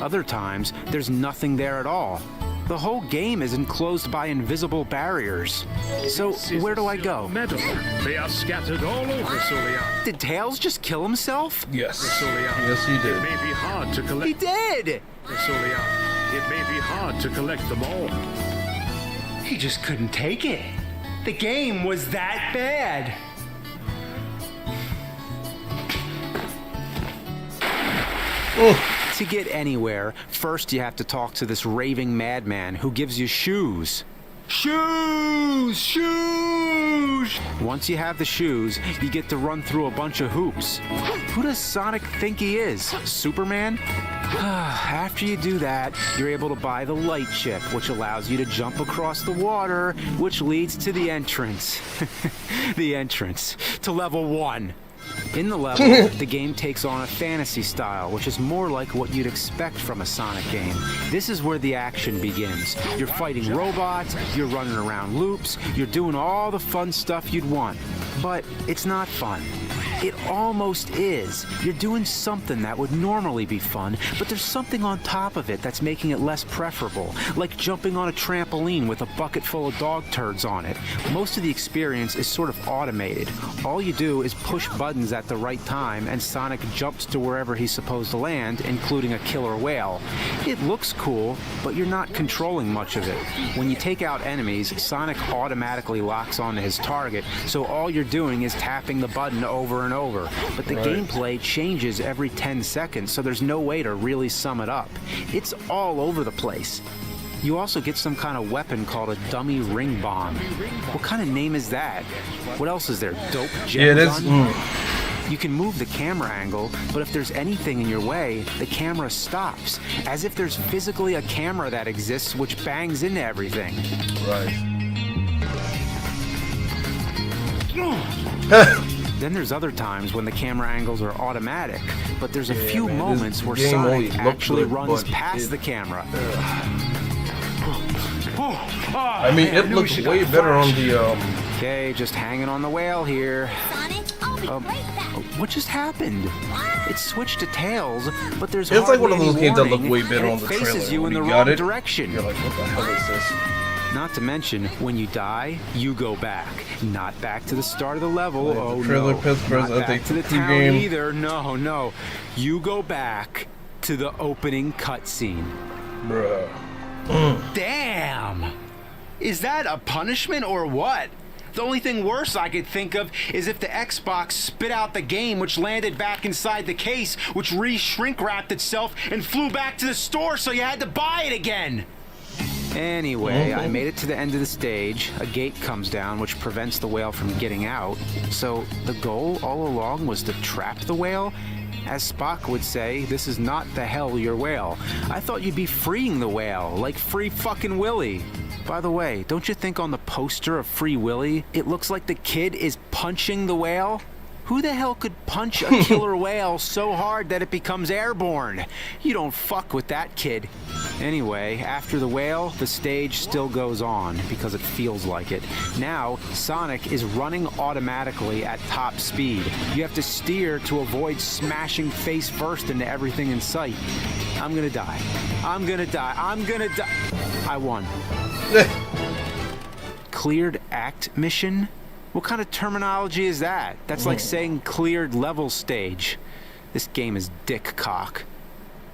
Other times, there's nothing there at all. The whole game is enclosed by invisible barriers. So, where do I go? Medal. They are scattered all over Soleil. Did Tails just kill himself? Yes. Soleil. Yes, he did. It may be hard to collect. He did! Soleil. It may be hard to collect them all. He just couldn't take it. The game was that bad. To get anywhere, first you have to talk to this raving madman who gives you shoes. Shoes! Once you have the shoes, you get to run through a bunch of hoops. Who does Sonic think he is? Superman? After you do that, you're able to buy the light chip, which allows you to jump across the water, which leads to the entrance. The entrance to level 1. In the level, the game takes on a fantasy style, which is more like what you'd expect from a Sonic game. This is where the action begins. You're fighting robots, you're running around loops, you're doing all the fun stuff you'd want. But it's not fun. It almost is. You're doing something that would normally be fun, but there's something on top of it that's making it less preferable, like jumping on a trampoline with a bucket full of dog turds on it. Most of the experience is sort of automated. All you do is push buttons at the right time, and Sonic jumps to wherever he's supposed to land, including a killer whale. It looks cool, but you're not controlling much of it. When you take out enemies, Sonic automatically locks onto his target, so all you're doing is tapping the button over and over. But the gameplay changes every 10 seconds, so there's no way to really sum it up. It's all over the place. You also get some kind of weapon called a dummy ring bomb. What kind of name is that? What else is there? Dope jet gun? You can move the camera angle, but if there's anything in your way, the camera stops, as if there's physically a camera that exists which bangs into everything. Right. Then there's other times when the camera angles are automatic, but there's a few moments where Sonic actually runs past the camera. I mean, it looks way better on the, Okay, just hanging on the whale here. Sonic, I'll be right back. What just happened? It switched to Tails, but there's It's like one of hardly those any games that look warning, way better and on it the faces trailer. you in When the you got wrong it, direction. you're like, what the hell is this? Not to mention, when you die, you go back. Not back to the start of the level. Yeah, Oh the trailer no. pissed Not I back think to the the town game. either. No, no. You go back to the opening cutscene. Bruh. Damn! Is that a punishment or what? The only thing worse I could think of is if the Xbox spit out the game, which landed back inside the case, which re-shrink wrapped itself and flew back to the store, so you had to buy it again. Anyway, I made it to the end of the stage. A gate comes down, which prevents the whale from getting out. So the goal all along was to trap the whale? As Spock would say, this is not the hell your whale. I thought you'd be freeing the whale, like Free fucking Willy. By the way, don't you think on the poster of Free Willy, it looks like the kid is punching the whale? Who the hell could punch a killer whale so hard that it becomes airborne? You don't fuck with that kid. Anyway, after the whale, the stage still goes on because it feels like it. Now, Sonic is running automatically at top speed. You have to steer to avoid smashing face first into everything in sight. I'm gonna die. I'm gonna die. I'm gonna die. I won. Cleared act mission? What kind of terminology is that? That's like saying cleared level stage. This game is dick cock.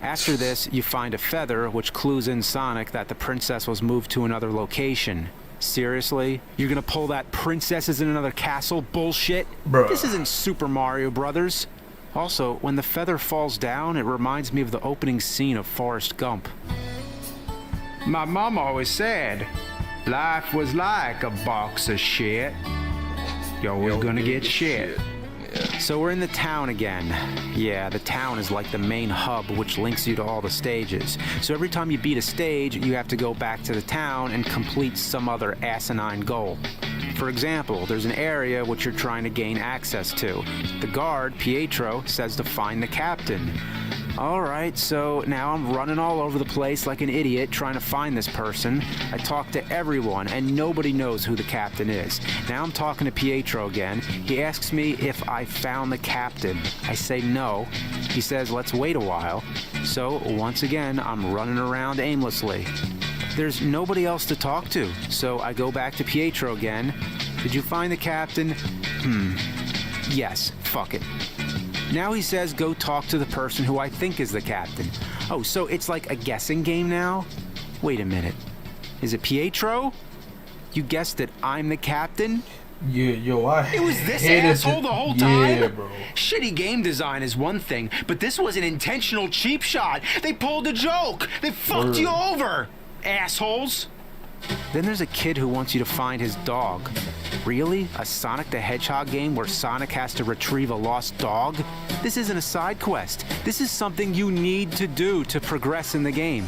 After this, you find a feather which clues in Sonic that the princess was moved to another location. Seriously? You're gonna pull that princess is in another castle bullshit? Bruh. This isn't Super Mario Brothers. Also, when the feather falls down, it reminds me of the opening scene of Forrest Gump. My mom always said, life was like a box of shit. You're always gonna get shit. So we're in the town again. Yeah, the town is like the main hub which links you to all the stages. So every time you beat a stage, you have to go back to the town and complete some other asinine goal. For example, there's an area which you're trying to gain access to. The guard, Pietro, says to find the captain. Alright, so now I'm running all over the place like an idiot trying to find this person. I talk to everyone and nobody knows who the captain is. Now I'm talking to Pietro again. He asks me if I found the captain. I say no. He says let's wait a while. So once again, I'm running around aimlessly. There's nobody else to talk to, so I go back to Pietro again. Did you find the captain? Yes, fuck it. Now he says go talk to the person who I think is the captain. Oh, so it's like a guessing game now? Wait a minute. Is it Pietro? You guessed that I'm the captain? Yeah, yo, It was this asshole the whole time? Yeah, bro. Shitty game design is one thing, but this was an intentional cheap shot. They pulled a joke. They fucked you over, assholes. Then there's a kid who wants you to find his dog. Really? A Sonic the Hedgehog game where Sonic has to retrieve a lost dog? This isn't a side quest. This is something you need to do to progress in the game.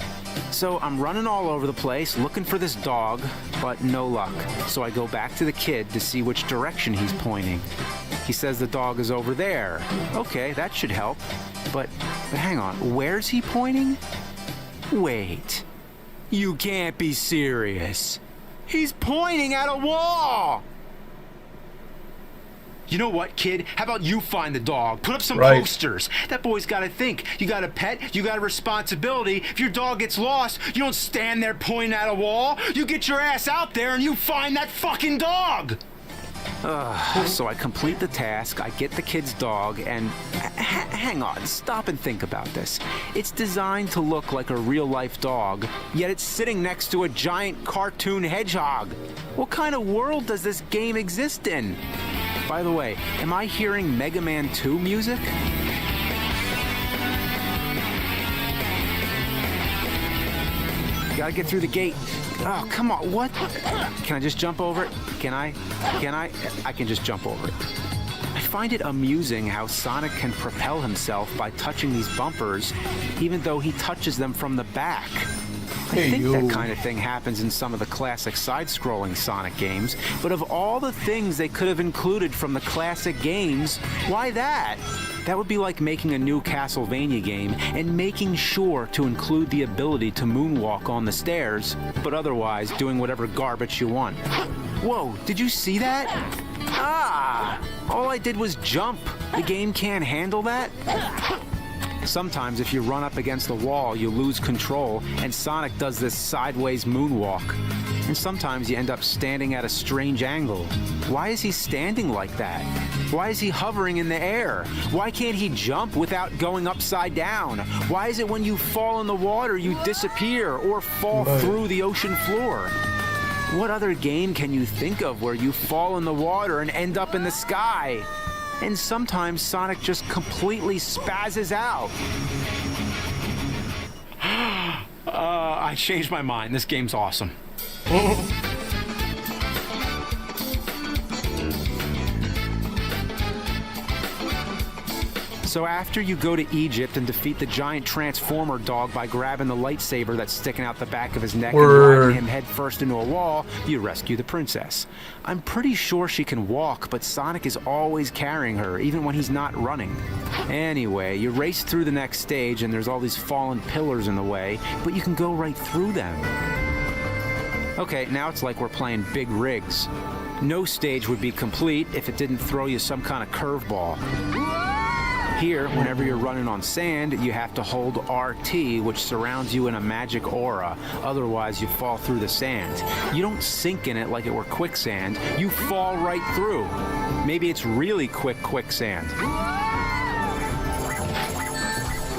So I'm running all over the place looking for this dog, but no luck. So I go back to the kid to see which direction he's pointing. He says the dog is over there. Okay, that should help. But hang on, where's he pointing? Wait. You can't be serious. He's pointing at a wall! You know what, kid? How about you find the dog? Put up some posters. That boy's got to think. You got a pet, you got a responsibility. If your dog gets lost, you don't stand there pointing at a wall. You get your ass out there and you find that fucking dog! So I complete the task, I get the kid's dog, and hang on, stop and think about this. It's designed to look like a real-life dog, yet it's sitting next to a giant cartoon hedgehog. What kind of world does this game exist in? By the way, am I hearing Mega Man 2 music? Gotta get through the gate. Oh, come on, what? Can I just jump over it? Can I? I can just jump over it. I find it amusing how Sonic can propel himself by touching these bumpers, even though he touches them from the back. I think that kind of thing happens in some of the classic side-scrolling Sonic games, but of all the things they could have included from the classic games, why that? That would be like making a new Castlevania game and making sure to include the ability to moonwalk on the stairs, but otherwise doing whatever garbage you want. Whoa, did you see that? Ah! All I did was jump. The game can't handle that? Sometimes if you run up against the wall, you lose control, and Sonic does this sideways moonwalk. And sometimes you end up standing at a strange angle. Why is he standing like that? Why is he hovering in the air? Why can't he jump without going upside down? Why is it when you fall in the water you disappear or fall through the ocean floor? What other game can you think of where you fall in the water and end up in the sky? And sometimes Sonic just completely spazzes out. I changed my mind. This game's awesome. So after you go to Egypt and defeat the giant Transformer dog by grabbing the lightsaber that's sticking out the back of his neck and driving him headfirst into a wall, you rescue the princess. I'm pretty sure she can walk, but Sonic is always carrying her, even when he's not running. Anyway, you race through the next stage and there's all these fallen pillars in the way, but you can go right through them. Okay, now it's like we're playing big rigs. No stage would be complete if it didn't throw you some kind of curveball. Here, whenever you're running on sand, you have to hold RT, which surrounds you in a magic aura. Otherwise, you fall through the sand. You don't sink in it like it were quicksand. You fall right through. Maybe it's really quicksand.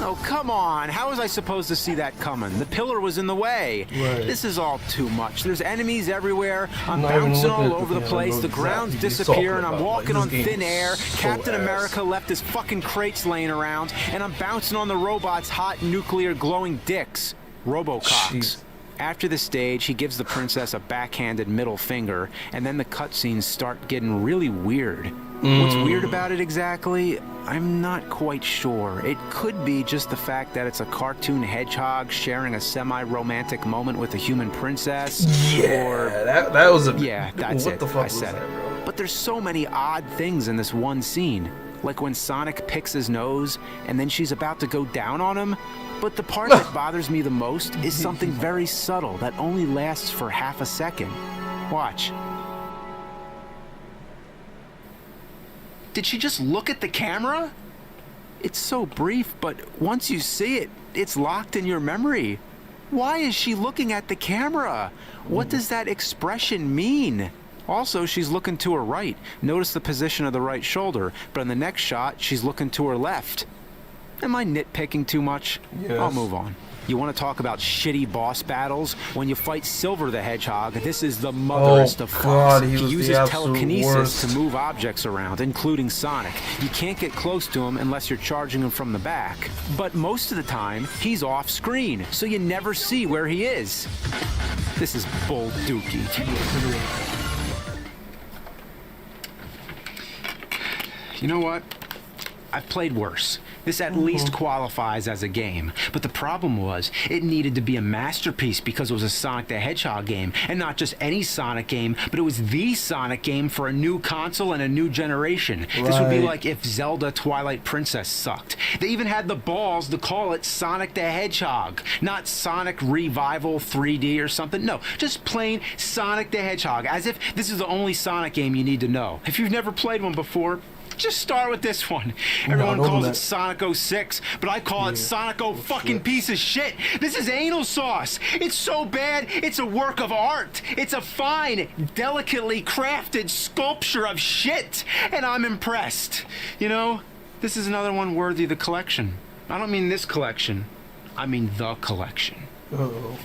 Oh, come on. How was I supposed to see that coming? The pillar was in the way. This is all too much. There's enemies everywhere. I'm bouncing all over the place. The ground's disappearing. I'm walking on thin air. Captain America left his fucking crates laying around. And I'm bouncing on the robot's hot nuclear glowing dicks. Robococks. After the stage, he gives the princess a backhanded middle finger, and then the cutscenes start getting really weird. What's weird about it exactly? I'm not quite sure. It could be just the fact that it's a cartoon hedgehog sharing a semi-romantic moment with a human princess. Or that was a... Yeah, that's what it. The fuck I said was that, it. bro? But there's so many odd things in this one scene. Like when Sonic picks his nose, and then she's about to go down on him. But the part that bothers me the most is something very subtle that only lasts for half a second. Watch. Did she just look at the camera? It's so brief, but once you see it, it's locked in your memory. Why is she looking at the camera? What does that expression mean? Also, she's looking to her right. Notice the position of the right shoulder, but in the next shot, she's looking to her left. Am I nitpicking too much? Yes. I'll move on. You want to talk about shitty boss battles? When you fight Silver the Hedgehog, this is the motherest of fucks. He uses telekinesis to move objects around, including Sonic. You can't get close to him unless you're charging him from the back. But most of the time, he's off screen, so you never see where he is. This is bull dookie. You know what? I've played worse. This at least qualifies as a game. But the problem was, it needed to be a masterpiece because it was a Sonic the Hedgehog game. And not just any Sonic game, but it was the Sonic game for a new console and a new generation. Right. This would be like if Zelda Twilight Princess sucked. They even had the balls to call it Sonic the Hedgehog. Not Sonic Revival 3D or something. No, just plain Sonic the Hedgehog. As if this is the only Sonic game you need to know. If you've never played one before, just start with this one. Everyone calls it Sonic 06, but I call it Sonic fucking piece of shit. This is anal sauce. It's so bad, it's a work of art. It's a fine, delicately crafted sculpture of shit. And I'm impressed. You know, this is another one worthy of the collection. I don't mean this collection. I mean the collection. Uh-oh.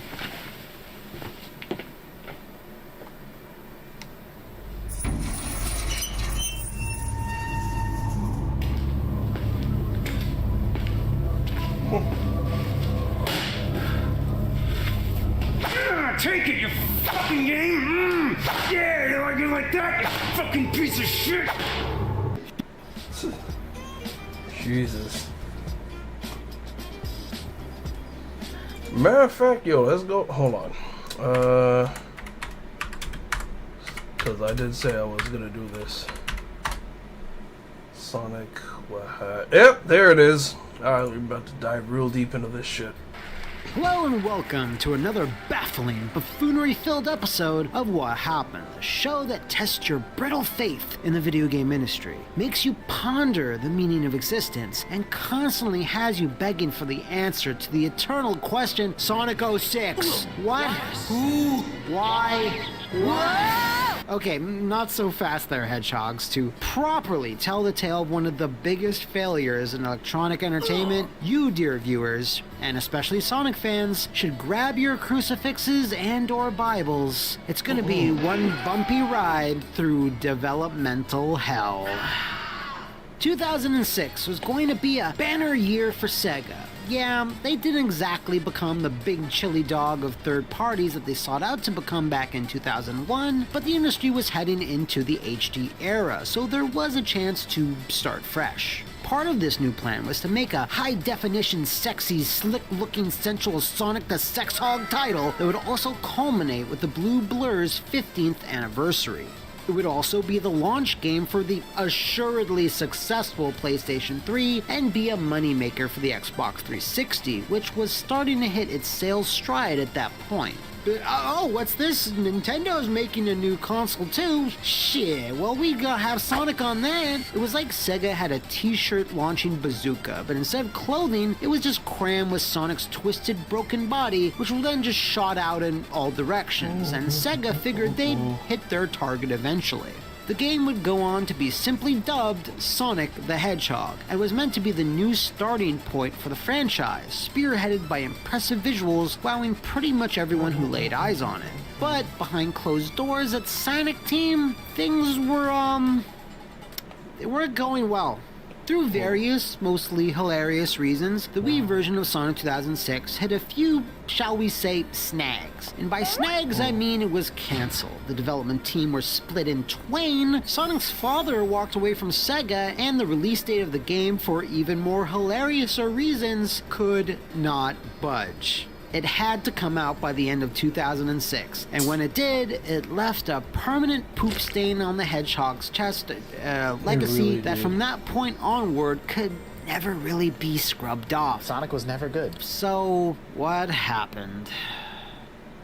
Take it, you fucking game! Yeah, you like it like that, you fucking piece of shit! Jesus. Matter of fact, yo, let's go. Hold on. Because I did say I was gonna do this. Sonic. Yep, there it is. Alright, we're about to dive real deep into this shit. Hello and welcome to another baffling, buffoonery-filled episode of What Happened, a show that tests your brittle faith in the video game industry, makes you ponder the meaning of existence, and constantly has you begging for the answer to the eternal question, Sonic 06. What? Who? Why? What? Okay, not so fast there, hedgehogs. To properly tell the tale of one of the biggest failures in electronic entertainment, you, dear viewers, and especially Sonic fans, should grab your crucifixes and or Bibles. It's gonna be one bumpy ride through developmental hell. 2006 was going to be a banner year for Sega. Yeah, they didn't exactly become the big chili dog of third parties that they sought out to become back in 2001, but the industry was heading into the HD era, so there was a chance to start fresh. Part of this new plan was to make a high-definition, sexy, slick-looking, sensual Sonic the Sex Hog title that would also culminate with the Blue Blur's 15th anniversary. It would also be the launch game for the assuredly successful PlayStation 3 and be a moneymaker for the Xbox 360, which was starting to hit its sales stride at that point. Oh, what's this? Nintendo's making a new console too? Shit, well we gotta have Sonic on that. It was like Sega had a t-shirt launching bazooka, but instead of clothing, it was just crammed with Sonic's twisted, broken body, which was then just shot out in all directions, and Sega figured they'd hit their target eventually. The game would go on to be simply dubbed Sonic the Hedgehog, and was meant to be the new starting point for the franchise, spearheaded by impressive visuals, wowing pretty much everyone who laid eyes on it. But behind closed doors at Sonic Team, things were, they weren't going well. Through various, mostly hilarious reasons, the Wii version of Sonic 2006 had a few, shall we say, snags. And by snags, I mean it was cancelled. The development team were split in twain, Sonic's father walked away from Sega, and the release date of the game, for even more hilarious reasons, could not budge. It had to come out by the end of 2006, and when it did, it left a permanent poop stain on the Hedgehog's chest, legacy really that from that point onward could never really be scrubbed off. Sonic was never good. So, what happened?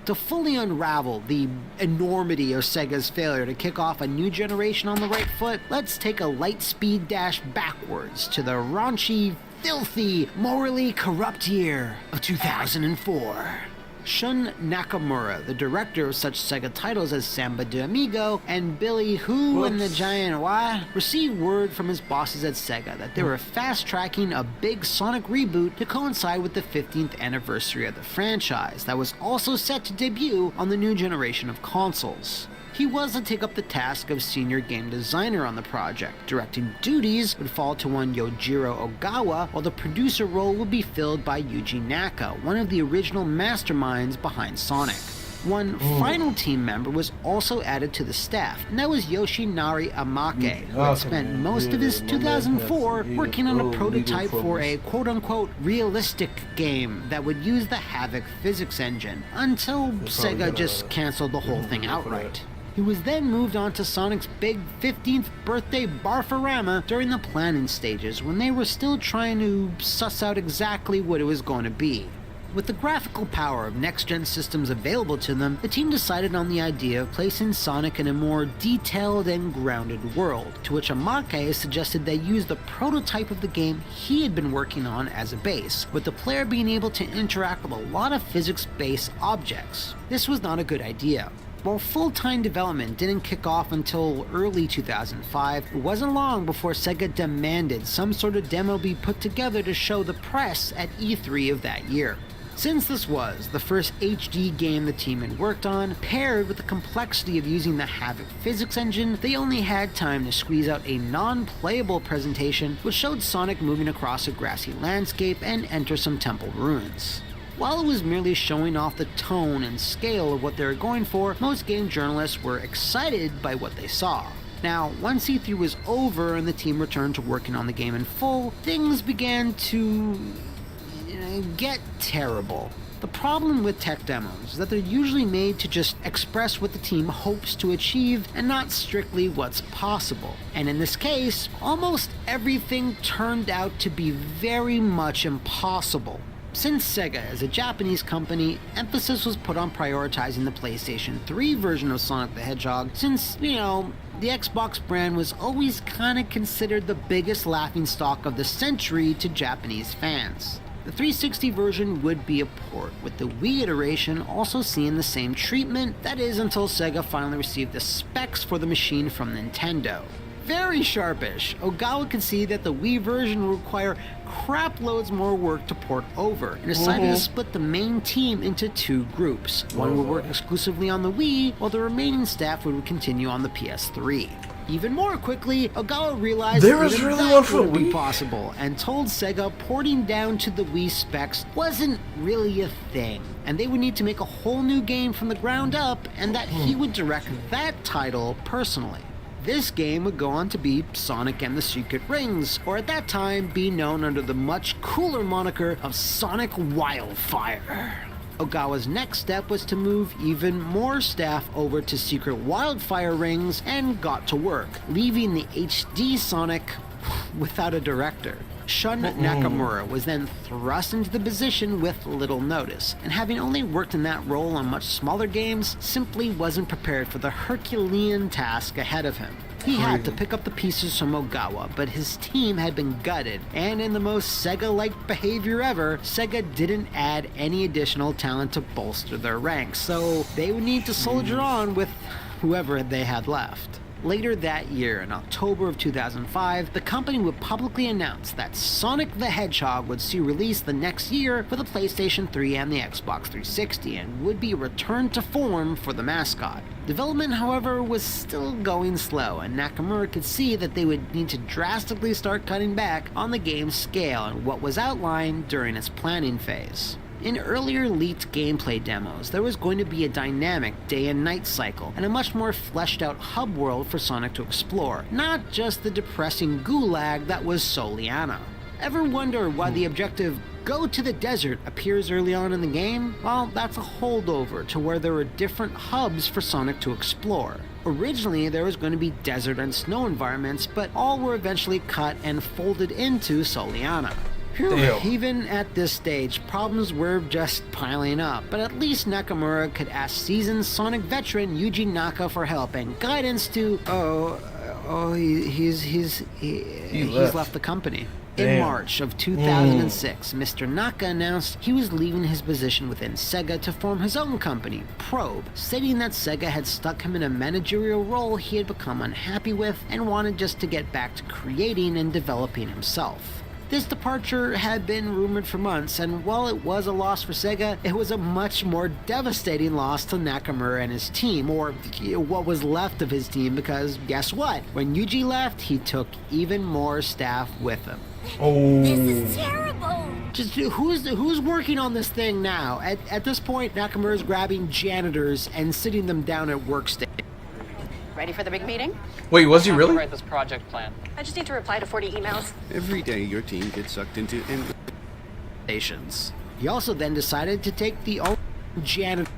To fully unravel the enormity of Sega's failure to kick off a new generation on the right foot, let's take a light speed dash backwards to the raunchy, filthy, morally corrupt year of 2004. Shun Nakamura, the director of such Sega titles as Samba de Amigo and Billy Who and the Giant Y, received word from his bosses at Sega that they were fast-tracking a big Sonic reboot to coincide with the 15th anniversary of the franchise that was also set to debut on the new generation of consoles. He was to take up the task of senior game designer on the project. Directing duties would fall to one Yojiro Ogawa, while the producer role would be filled by Yuji Naka, one of the original masterminds behind Sonic. One final team member was also added to the staff, and that was Yoshinari Amake, who had spent most of his 2004 working on a prototype for a quote-unquote realistic game that would use the Havoc physics engine, until Sega just canceled the whole thing outright. He was then moved on to Sonic's big 15th birthday Barfarama during the planning stages, when they were still trying to suss out exactly what it was going to be. With the graphical power of next-gen systems available to them, the team decided on the idea of placing Sonic in a more detailed and grounded world, to which Amake suggested they use the prototype of the game he had been working on as a base, with the player being able to interact with a lot of physics-based objects. This was not a good idea. While full-time development didn't kick off until early 2005, it wasn't long before Sega demanded some sort of demo be put together to show the press at E3 of that year. Since this was the first HD game the team had worked on, paired with the complexity of using the Havoc physics engine, they only had time to squeeze out a non-playable presentation which showed Sonic moving across a grassy landscape and enter some temple ruins. While it was merely showing off the tone and scale of what they were going for, most game journalists were excited by what they saw. Now, once E3 was over and the team returned to working on the game in full, things began to get terrible. The problem with tech demos is that they're usually made to just express what the team hopes to achieve and not strictly what's possible. And in this case, almost everything turned out to be very much impossible. Since Sega is a Japanese company, emphasis was put on prioritizing the PlayStation 3 version of Sonic the Hedgehog since, the Xbox brand was always kinda considered the biggest laughingstock of the century to Japanese fans. The 360 version would be a port, with the Wii iteration also seeing the same treatment, that is until Sega finally received the specs for the machine from Nintendo. Very sharpish, Ogawa could see that the Wii version would require crap loads more work to port over, and decided to split the main team into two groups. One would work exclusively on the Wii, while the remaining staff would continue on the PS3. Even more quickly, Ogawa realized there was really one for would be Wii? possible, and told Sega porting down to the Wii specs wasn't really a thing, and they would need to make a whole new game from the ground up, and that he would direct that title personally. This game would go on to be Sonic and the Secret Rings, or at that time be known under the much cooler moniker of Sonic Wildfire. Ogawa's next step was to move even more staff over to Secret Wildfire Rings and got to work, leaving the HD Sonic without a director. Shun Nakamura was then thrust into the position with little notice, and having only worked in that role on much smaller games, simply wasn't prepared for the Herculean task ahead of him. He had to pick up the pieces from Ogawa, but his team had been gutted, and in the most Sega-like behavior ever, Sega didn't add any additional talent to bolster their ranks, so they would need to soldier on with whoever they had left. Later that year, in October of 2005, the company would publicly announce that Sonic the Hedgehog would see release the next year for the PlayStation 3 and the Xbox 360, and would be returned to form for the mascot. Development, however, was still going slow, and Nakamura could see that they would need to drastically start cutting back on the game's scale and what was outlined during its planning phase. In earlier leaked gameplay demos, there was going to be a dynamic day and night cycle, and a much more fleshed out hub world for Sonic to explore, not just the depressing gulag that was Soliana. Ever wonder why the objective "Go to the desert" appears early on in the game? Well, that's a holdover to where there were different hubs for Sonic to explore. Originally, there was going to be desert and snow environments, but all were eventually cut and folded into Soliana. Even at this stage, problems were just piling up, but at least Nakamura could ask seasoned Sonic veteran Yuji Naka for help and guidance to, he's left the company. In March of 2006, Mr. Naka announced he was leaving his position within Sega to form his own company, Probe, stating that Sega had stuck him in a managerial role he had become unhappy with and wanted just to get back to creating and developing himself. This departure had been rumored for months, and while it was a loss for Sega, it was a much more devastating loss to Nakamura and his team, or what was left of his team, because guess what? When Yuji left, he took even more staff with him. This is terrible! Just who's working on this thing now? At this point, Nakamura's grabbing janitors and sitting them down at workstation. Ready for the big meeting? Wait, was he really? Write this project plan. I just need to reply to 40 emails. Every day your team gets sucked into Stations. He also then decided to take the janitor.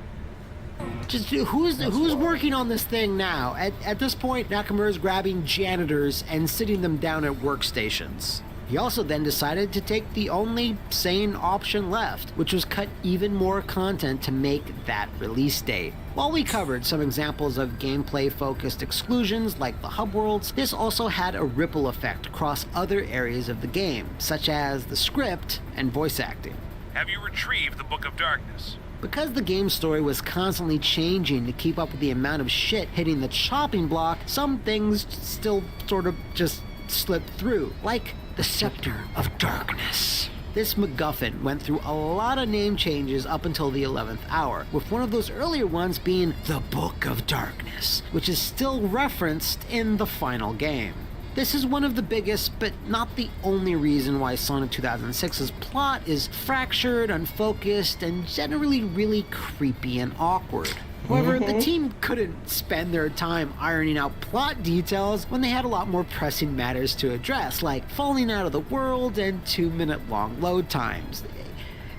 Just who's working on this thing now? At this point, Nakamura's grabbing janitors and sitting them down at workstations. He also then decided to take the only sane option left, which was cut even more content to make that release date. While we covered some examples of gameplay-focused exclusions like the hub worlds, this also had a ripple effect across other areas of the game, such as the script and voice acting. Have you retrieved the Book of Darkness? Because the game's story was constantly changing to keep up with the amount of shit hitting the chopping block, some things still sort of just slipped through, like the Scepter of Darkness. This MacGuffin went through a lot of name changes up until the 11th hour, with one of those earlier ones being the Book of Darkness, which is still referenced in the final game. This is one of the biggest, but not the only reason why Sonic 2006's plot is fractured, unfocused, and generally really creepy and awkward. However, the team couldn't spend their time ironing out plot details when they had a lot more pressing matters to address, like falling out of the world and 2-minute-long load times.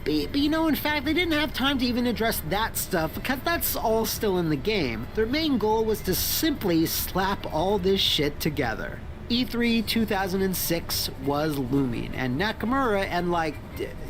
But you know, in fact, they didn't have time to even address that stuff because that's all still in the game. Their main goal was to simply slap all this shit together. E3 2006 was looming, and Nakamura and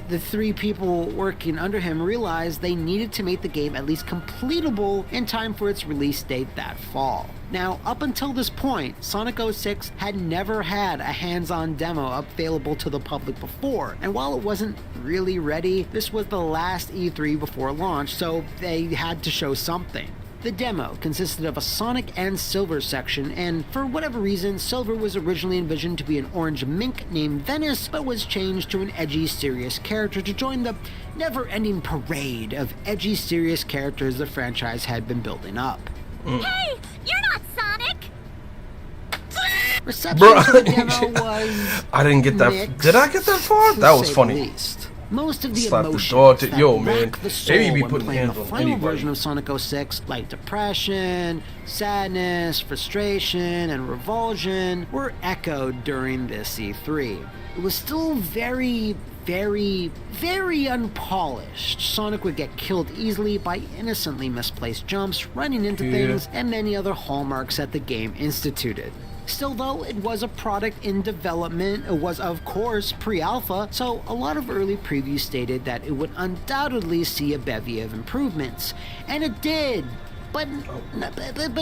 the three people working under him realized they needed to make the game at least completable in time for its release date that fall. Now, up until this point, Sonic 06 had never had a hands-on demo available to the public before, and while it wasn't really ready, this was the last E3 before launch, so they had to show something. The demo consisted of a Sonic and Silver section, and for whatever reason, Silver was originally envisioned to be an orange mink named Venice, but was changed to an edgy, serious character to join the never-ending parade of edgy, serious characters the franchise had been building up. Hey, you're not Sonic! Reception to the demo was I didn't get that. mixed, Did I get that far? That was funny. Least. Most of the Slap the emotions door to- that yo, lack man, the soul they be when putting playing hands the on final anybody. version of Sonic 06, like depression, sadness, frustration, and revulsion, were echoed during this E3. It was still very, very, very unpolished. Sonic would get killed easily by innocently misplaced jumps, running into things, and many other hallmarks that the game instituted. Still though, it was a product in development, it was of course pre-alpha, so a lot of early previews stated that it would undoubtedly see a bevy of improvements. And it did, but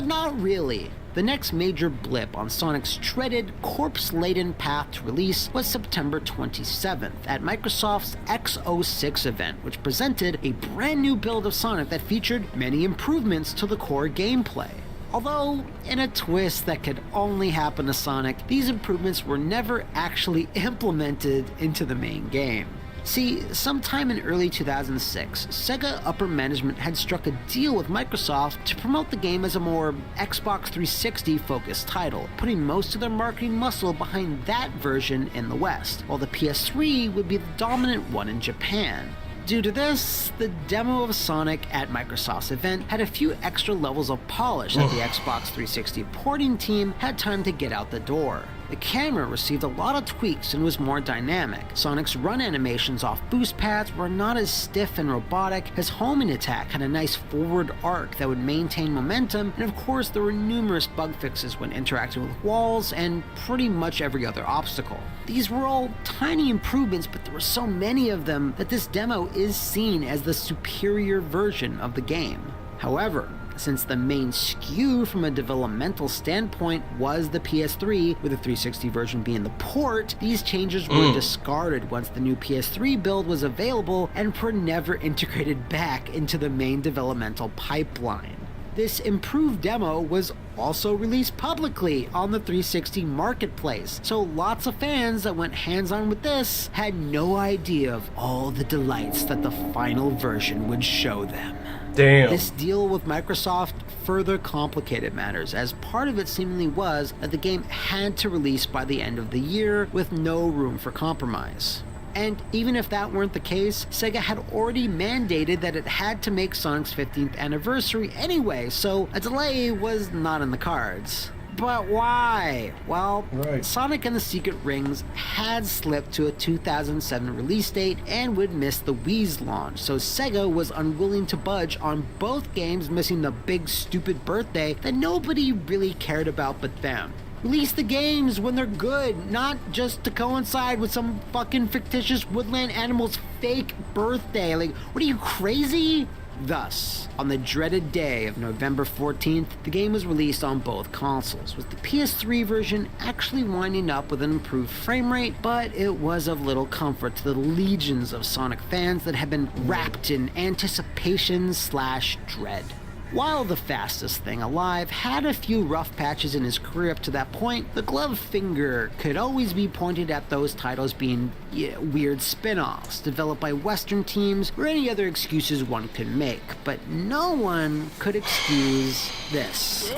not really. The next major blip on Sonic's treaded, corpse-laden path to release was September 27th at Microsoft's X06 event, which presented a brand new build of Sonic that featured many improvements to the core gameplay. Although, in a twist that could only happen to Sonic, these improvements were never actually implemented into the main game. See, sometime in early 2006, Sega upper management had struck a deal with Microsoft to promote the game as a more Xbox 360 focused title, putting most of their marketing muscle behind that version in the West, while the PS3 would be the dominant one in Japan. Due to this, the demo of Sonic at Microsoft's event had a few extra levels of polish that the Xbox 360 porting team had time to get out the door. The camera received a lot of tweaks and was more dynamic. Sonic's run animations off boost pads were not as stiff and robotic. His homing attack had a nice forward arc that would maintain momentum, and of course there were numerous bug fixes when interacting with walls and pretty much every other obstacle. These were all tiny improvements, but there were so many of them that this demo is seen as the superior version of the game. However, since the main SKU from a developmental standpoint was the PS3, with the 360 version being the port, these changes were discarded once the new PS3 build was available and were never integrated back into the main developmental pipeline. This improved demo was also released publicly on the 360 marketplace, so lots of fans that went hands-on with this had no idea of all the delights that the final version would show them. Damn. This deal with Microsoft further complicated matters, as part of it seemingly was that the game had to release by the end of the year with no room for compromise. And even if that weren't the case, Sega had already mandated that it had to make Sonic's 15th anniversary anyway, so a delay was not in the cards. But why? Well, Sonic and the Secret Rings had slipped to a 2007 release date and would miss the Wii's launch, so Sega was unwilling to budge on both games missing the big stupid birthday that nobody really cared about but them. Release the games when they're good, not just to coincide with some fucking fictitious woodland animal's fake birthday. Like, what are you, crazy? Thus, on the dreaded day of November 14th, the game was released on both consoles, with the PS3 version actually winding up with an improved frame rate, but it was of little comfort to the legions of Sonic fans that had been wrapped in anticipation/dread. While the fastest thing alive had a few rough patches in his career up to that point, the glove finger could always be pointed at those titles being weird spin-offs developed by Western teams or any other excuses one could make, but no one could excuse this.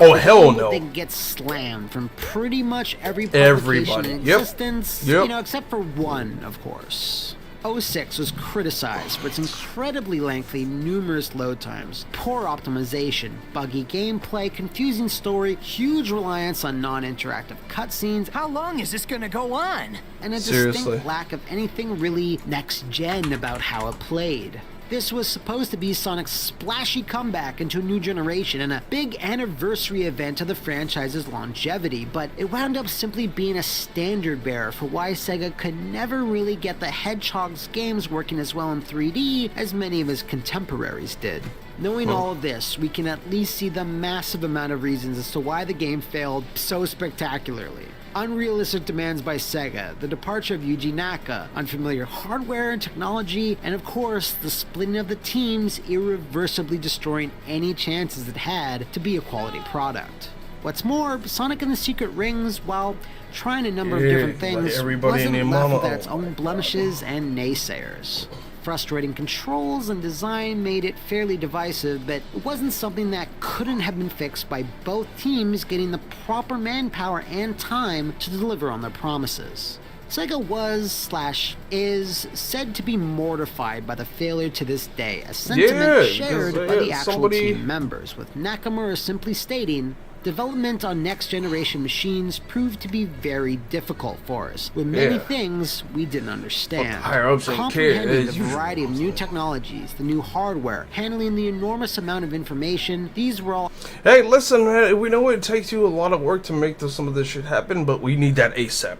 Oh, hell no. They get slammed from pretty much every publication in existence, except for one, of course. 06 was criticized for its incredibly lengthy, numerous load times, poor optimization, buggy gameplay, confusing story, huge reliance on non-interactive cutscenes. How long is this gonna go on? And a distinct lack of anything really next-gen about how it played. This was supposed to be Sonic's splashy comeback into a new generation and a big anniversary event of the franchise's longevity, but it wound up simply being a standard bearer for why Sega could never really get the Hedgehog's games working as well in 3D as many of his contemporaries did. Knowing all of this, we can at least see the massive amount of reasons as to why the game failed so spectacularly. Unrealistic demands by Sega, the departure of Yuji Naka, unfamiliar hardware and technology, and of course, the splitting of the teams irreversibly destroying any chances it had to be a quality product. What's more, Sonic and the Secret Rings, while trying a number of different things, wasn't left without its own blemishes and naysayers. Frustrating controls and design made it fairly divisive, but it wasn't something that couldn't have been fixed by both teams getting the proper manpower and time to deliver on their promises. Sega was/is said to be mortified by the failure to this day, a sentiment shared by the actual team members, with Nakamura simply stating, "Development on next-generation machines proved to be very difficult for us, with many things we didn't understand. Comprehending the variety of new technologies, the new hardware, handling the enormous amount of information, these were all..." Hey, listen, man, we know it takes you a lot of work to make some of this shit happen, but we need that ASAP.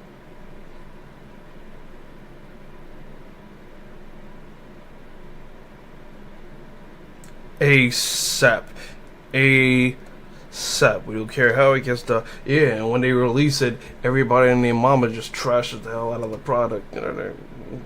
ASAP. We don't care how it gets done. Yeah, and when they release it, everybody and their mama just trashes the hell out of the product. You know,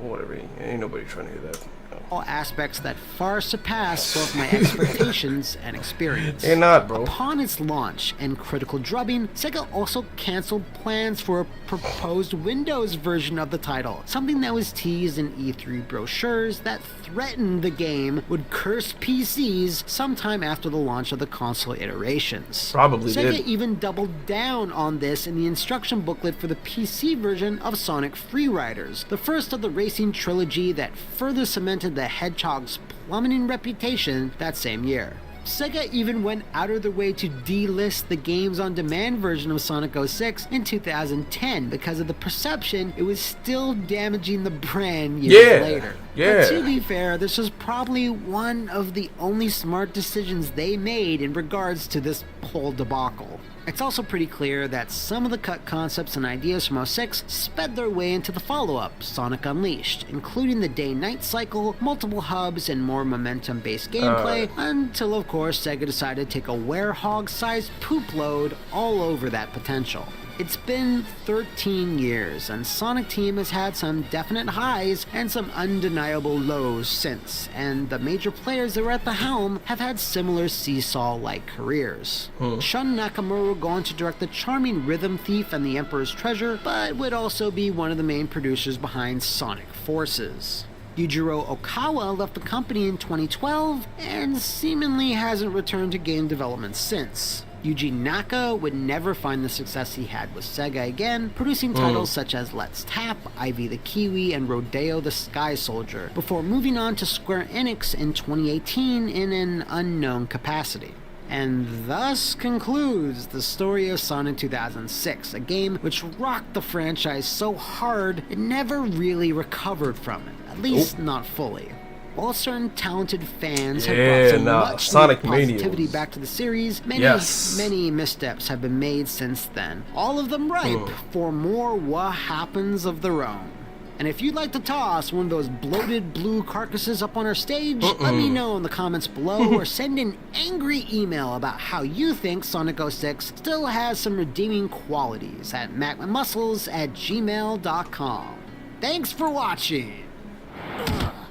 whatever. Ain't nobody trying to hear that. All aspects that far surpass both my expectations and experience. Ain't not, bro. Upon its launch and critical drubbing, Sega also canceled plans for a proposed Windows version of the title, something that was teased in E3 brochures that threatened the game would curse PCs sometime after the launch of the console iterations. Probably Sega even doubled down on this in the instruction booklet for the PC version of Sonic Freeriders, the first of the racing trilogy that further cemented the Hedgehog's plummeting reputation that same year. Sega even went out of their way to delist the games on demand version of Sonic 06 in 2010 because of the perception it was still damaging the brand years later. But to be fair, this was probably one of the only smart decisions they made in regards to this whole debacle. It's also pretty clear that some of the cut concepts and ideas from 06 sped their way into the follow-up, Sonic Unleashed, including the day-night cycle, multiple hubs, and more momentum-based gameplay, until of course Sega decided to take a werehog-sized poop load all over that potential. It's been 13 years, and Sonic Team has had some definite highs and some undeniable lows since, and the major players that were at the helm have had similar seesaw-like careers. Shun Nakamura would go on to direct the charming Rhythm Thief and the Emperor's Treasure, but would also be one of the main producers behind Sonic Forces. Yujiro Okawa left the company in 2012, and seemingly hasn't returned to game development since. Yuji Naka would never find the success he had with Sega again, producing titles such as Let's Tap, Ivy the Kiwi, and Rodeo the Sky Soldier, before moving on to Square Enix in 2018 in an unknown capacity. And thus concludes the story of Sonic 2006, a game which rocked the franchise so hard it never really recovered from it, at least not fully. While certain talented fans have brought some much Sonic positivity back to the series, many missteps have been made since then, all of them ripe for more what happens of their own. And if you'd like to toss one of those bloated blue carcasses up on our stage, let me know in the comments below or send an angry email about how you think Sonic 06 still has some redeeming qualities at macmuscles@gmail.com. Thanks for watching!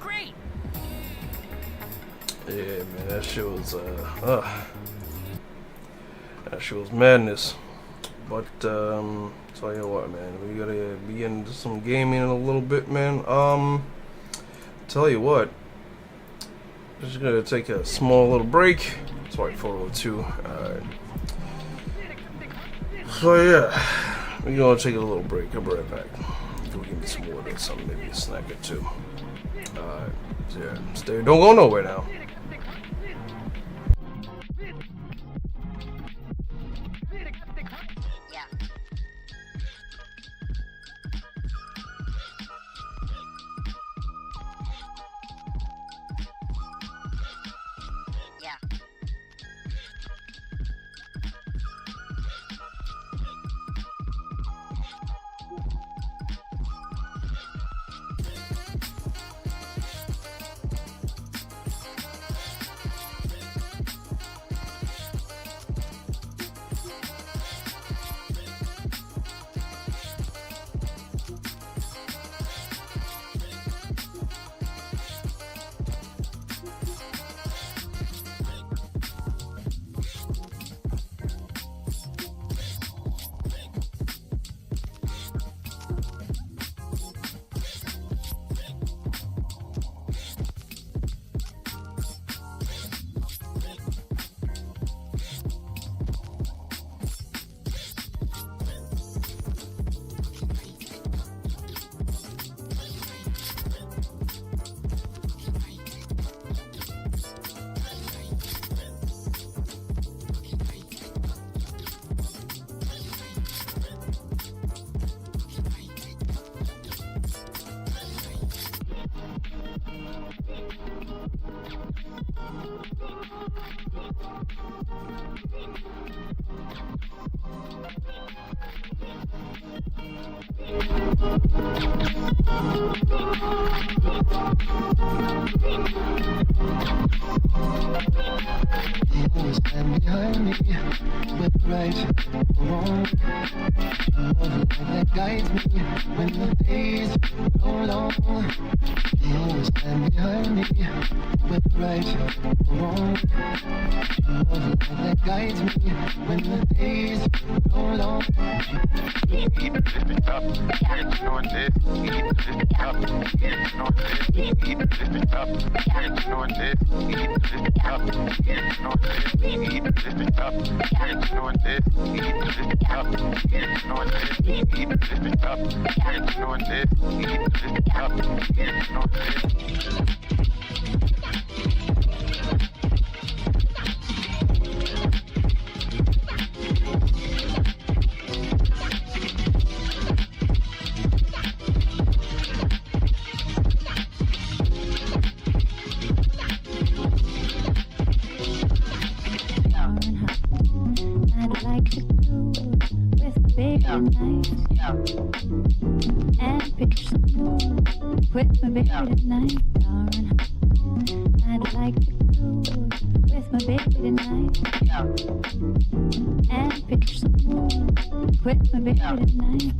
Great! Yeah, man, that shit was, that shit was madness. But, tell you what, man, we gotta be into some gaming in a little bit, man. Tell you what, just gonna take a small little break. Sorry, 402. Alright. So, yeah, we're gonna take a little break. I'll be right back. Go give me some water or something, maybe a snack or two. Alright, so yeah, don't go nowhere now. Stand behind me with right or wrong. That guides me when the days go long. You always stand behind me with right or wrong. That guides me when the days go long. And pitch some more with my baby tonight, darling. I'd like to go with my baby tonight. And pitch some more with my baby tonight.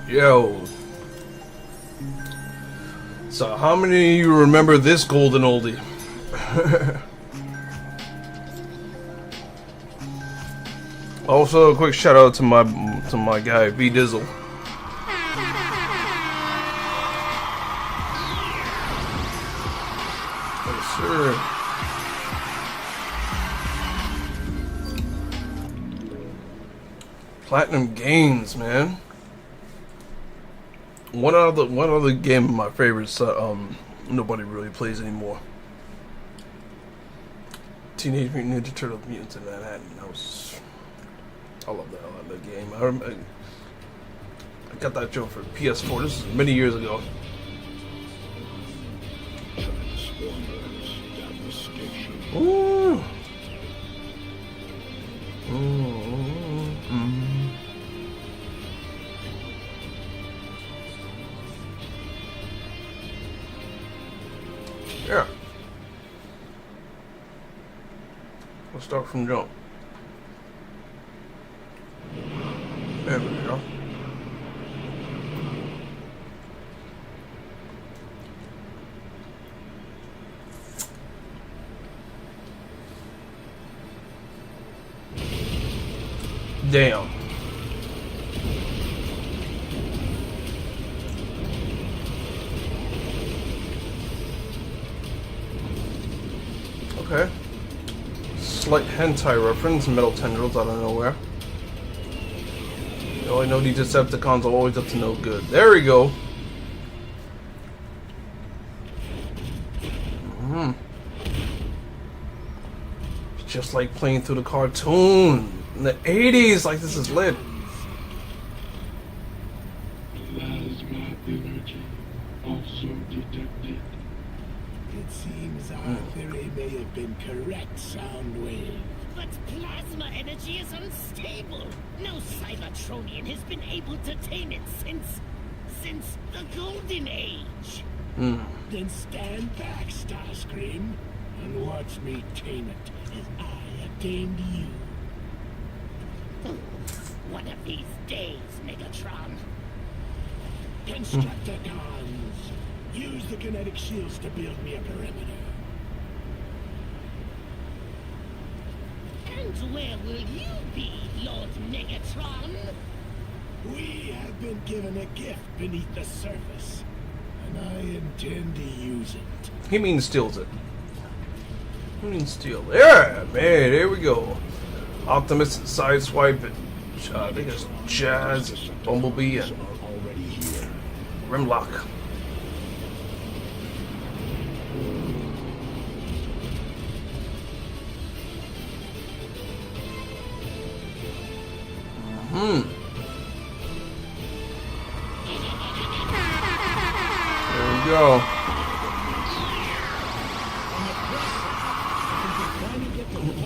Yo. So how many of you remember this golden oldie? Also, a quick shout out to my guy V Dizzle. Yes, sir. Platinum Games, man. One other game of my favorites. Nobody really plays anymore. Teenage Mutant Ninja Turtles: Mutants in Manhattan. I love that. I love that game. I got that joke for PS4. This is many years ago. Ooh. Yeah. Let's start from jump. There we go. Damn. Okay. Slight hentai reference, metal tendrils out of nowhere. Oh, I know these Decepticons are always up to no good. There we go. Just like playing through the cartoon in the 80s, like this is lit. Plasma energy also detected. It seems our theory may have been correct, Soundwave. But plasma energy is unstable. No Cybertronian has been able to tame it since the Golden Age. Then stand back, Starscream, and watch me tame it as I have tamed you. One of these days, Megatron. Constructicons, use the kinetic shields to build me a perimeter. And where will you be, Lord Megatron? We have been given a gift beneath the surface, and I intend to use it. He means steals it. He means steal. Yeah, man, there we go. Optimus sideswipe and I think it's Jazz, Bumblebee, and Grimlock. There we go.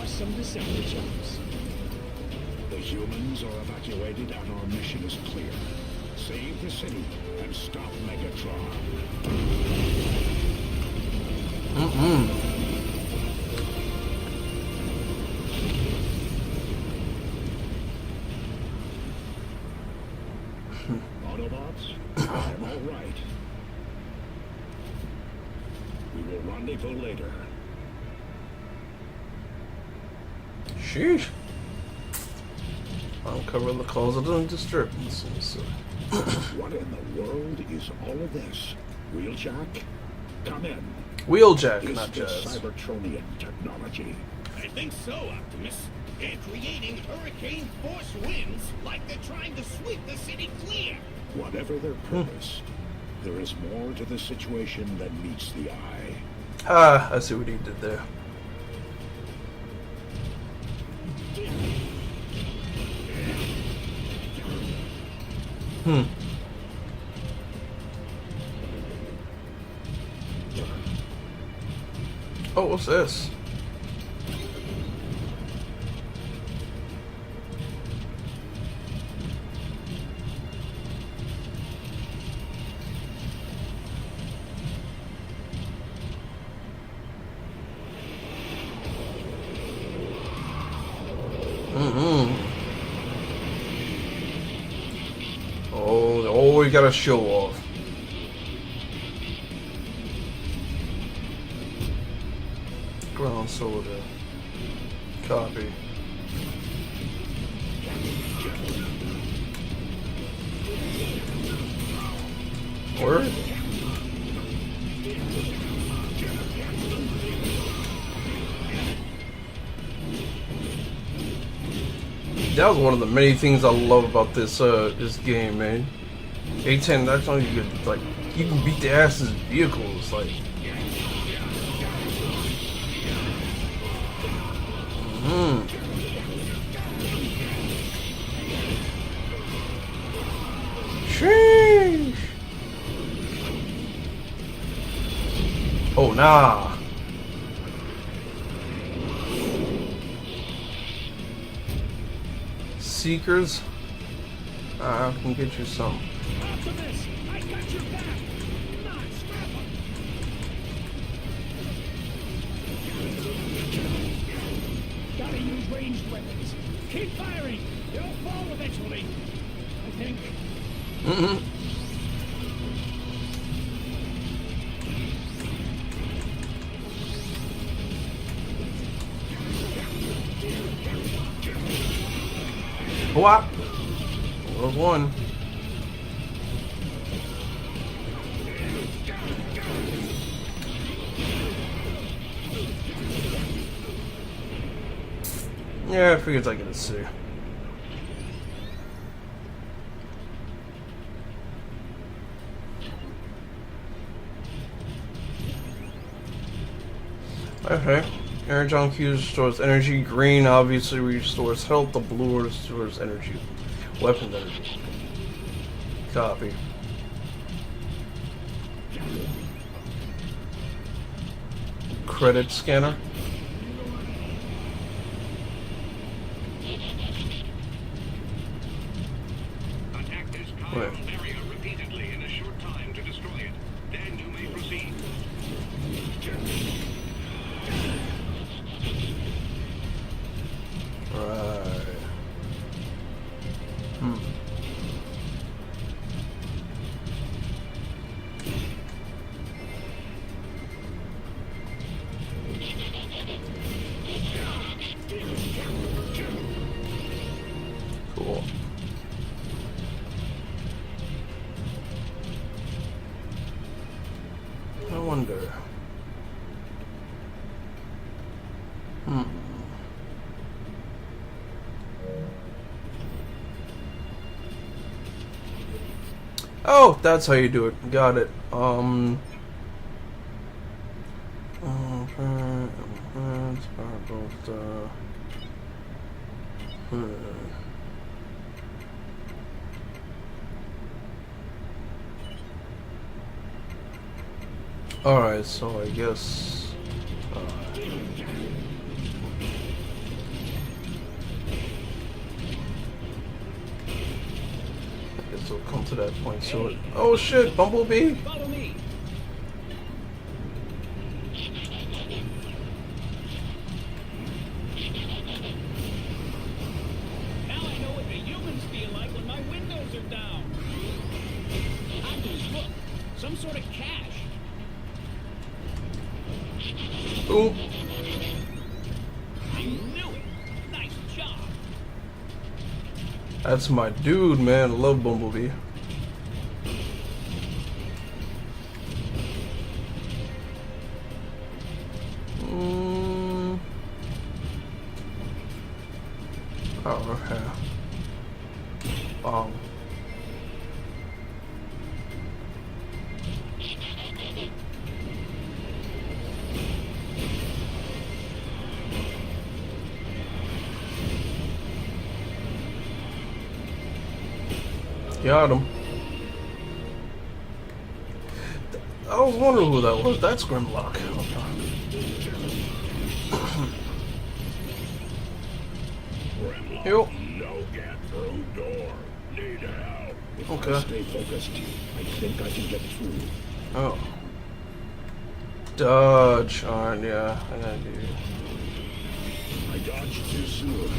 Some assembly jobs. The humans are evacuated and our mission is clear. Save the city and stop Megatron. Autobots, I'm all right. We will rendezvous later. Sheesh. Uncover the cause of the disturbances. What in the world is all of this? Wheeljack? Come in. Wheeljack, not Is Jazz. this Cybertronian technology? I think so, Optimus. They're creating hurricane force winds like they're trying to sweep the city clear. Whatever their purpose, there is more to the situation than meets the eye. Ah, I see what he did there. Oh, what's this? Oh, we gotta show off. Ground soda. Copy. Word? That was one of the many things I love about this this game, man. A10, that's how you could, like, you can beat the ass's vehicles, like. Sheesh. Oh, nah. Seekers? I can get you some. Optimus, I got your back. Come on, scrap 'em. Gotta use ranged weapons. Keep firing. They'll fall eventually. I think. Whop! Was one. Yeah, I figured I get a C. Okay. Energy on Q restores energy. Green obviously restores health. The blue restores energy. Weapon energy. Copy. Credit scanner. Wait. Repeatedly in a short time to destroy it. Then you may proceed. Right. Cool. I wonder. Oh, that's how you do it. Got it. Alright, so I guess we'll come to that point soon. Oh shit, Bumblebee! Follow me. Now I know what the humans feel like when my windows are down. Octopus, look, some sort of cache. Ooh. I knew it. Nice job. That's my dude, man. I love Bumblebee. Oh, okay. Got him. I was wondering who that was. That's Grimlock. Yo. No get through door. Need help. If Okay. I stay focused, I think I can get through. Oh. Dodge. Alright, yeah. I gotta do. I dodged too soon.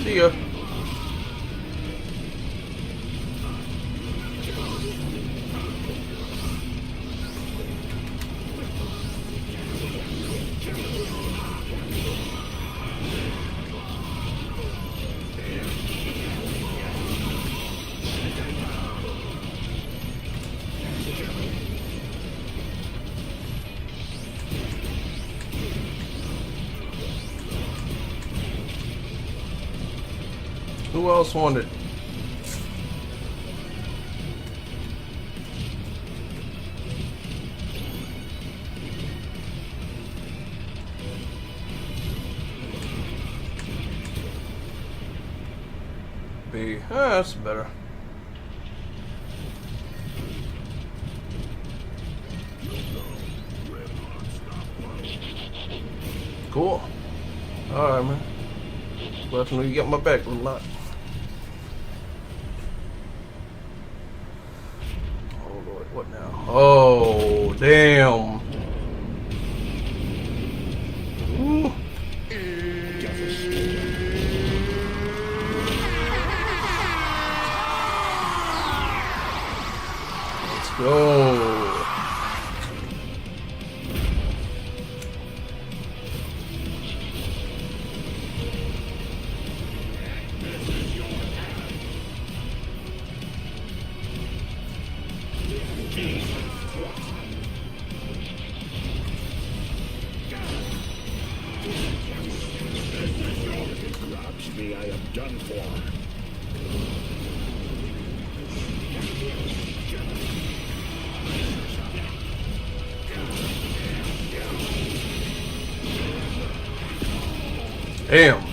See ya. Who else wanted? B. Ah, that's better. Cool. Alright, man. Glad to know you got my back a lot. Oh Lord, what now? Oh, damn. Ooh. go. Grabs me, I am done for. Damn.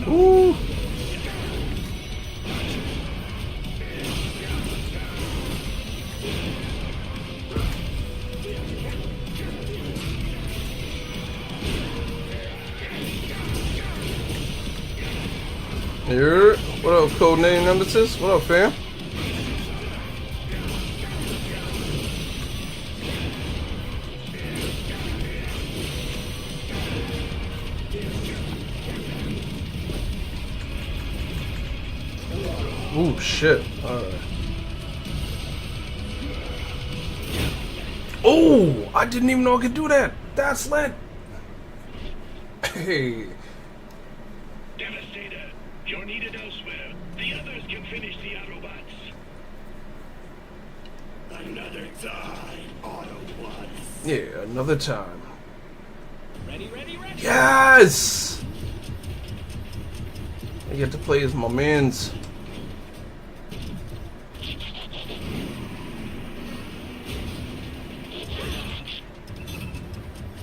Ooh. Here, what up, codename Nemesis? What up, fam? Ooh, shit. Alright. Oh, I didn't even know I could do that. That's lit. Hey. Devastator, you're needed elsewhere. The others can finish the Autobots. Another time, Autobots. Yeah, another time. Ready. Yes! I get to play as my mans.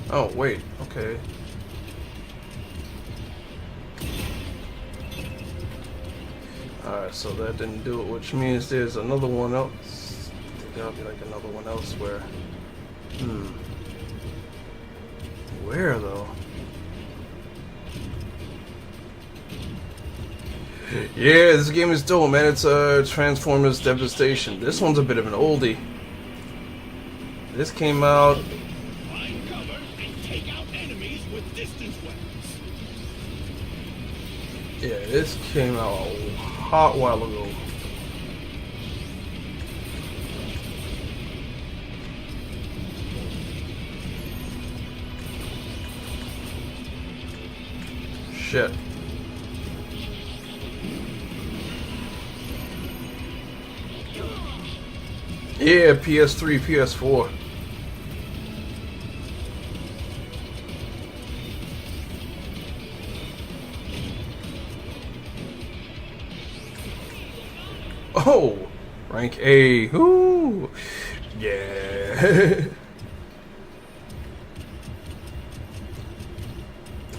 Oh, wait. Okay. Alright, so that didn't do it, which means there's another one else. I think there'll be like another one elsewhere. Where, though? Yeah, this game is dope, man. It's Transformers Devastation. This one's a bit of an oldie. This came out... Find cover and take out enemies with distance weapons. Yeah, this came out a hot while ago. Shit. Yeah, PS3, PS4. Oh, rank A. Ooh, yeah.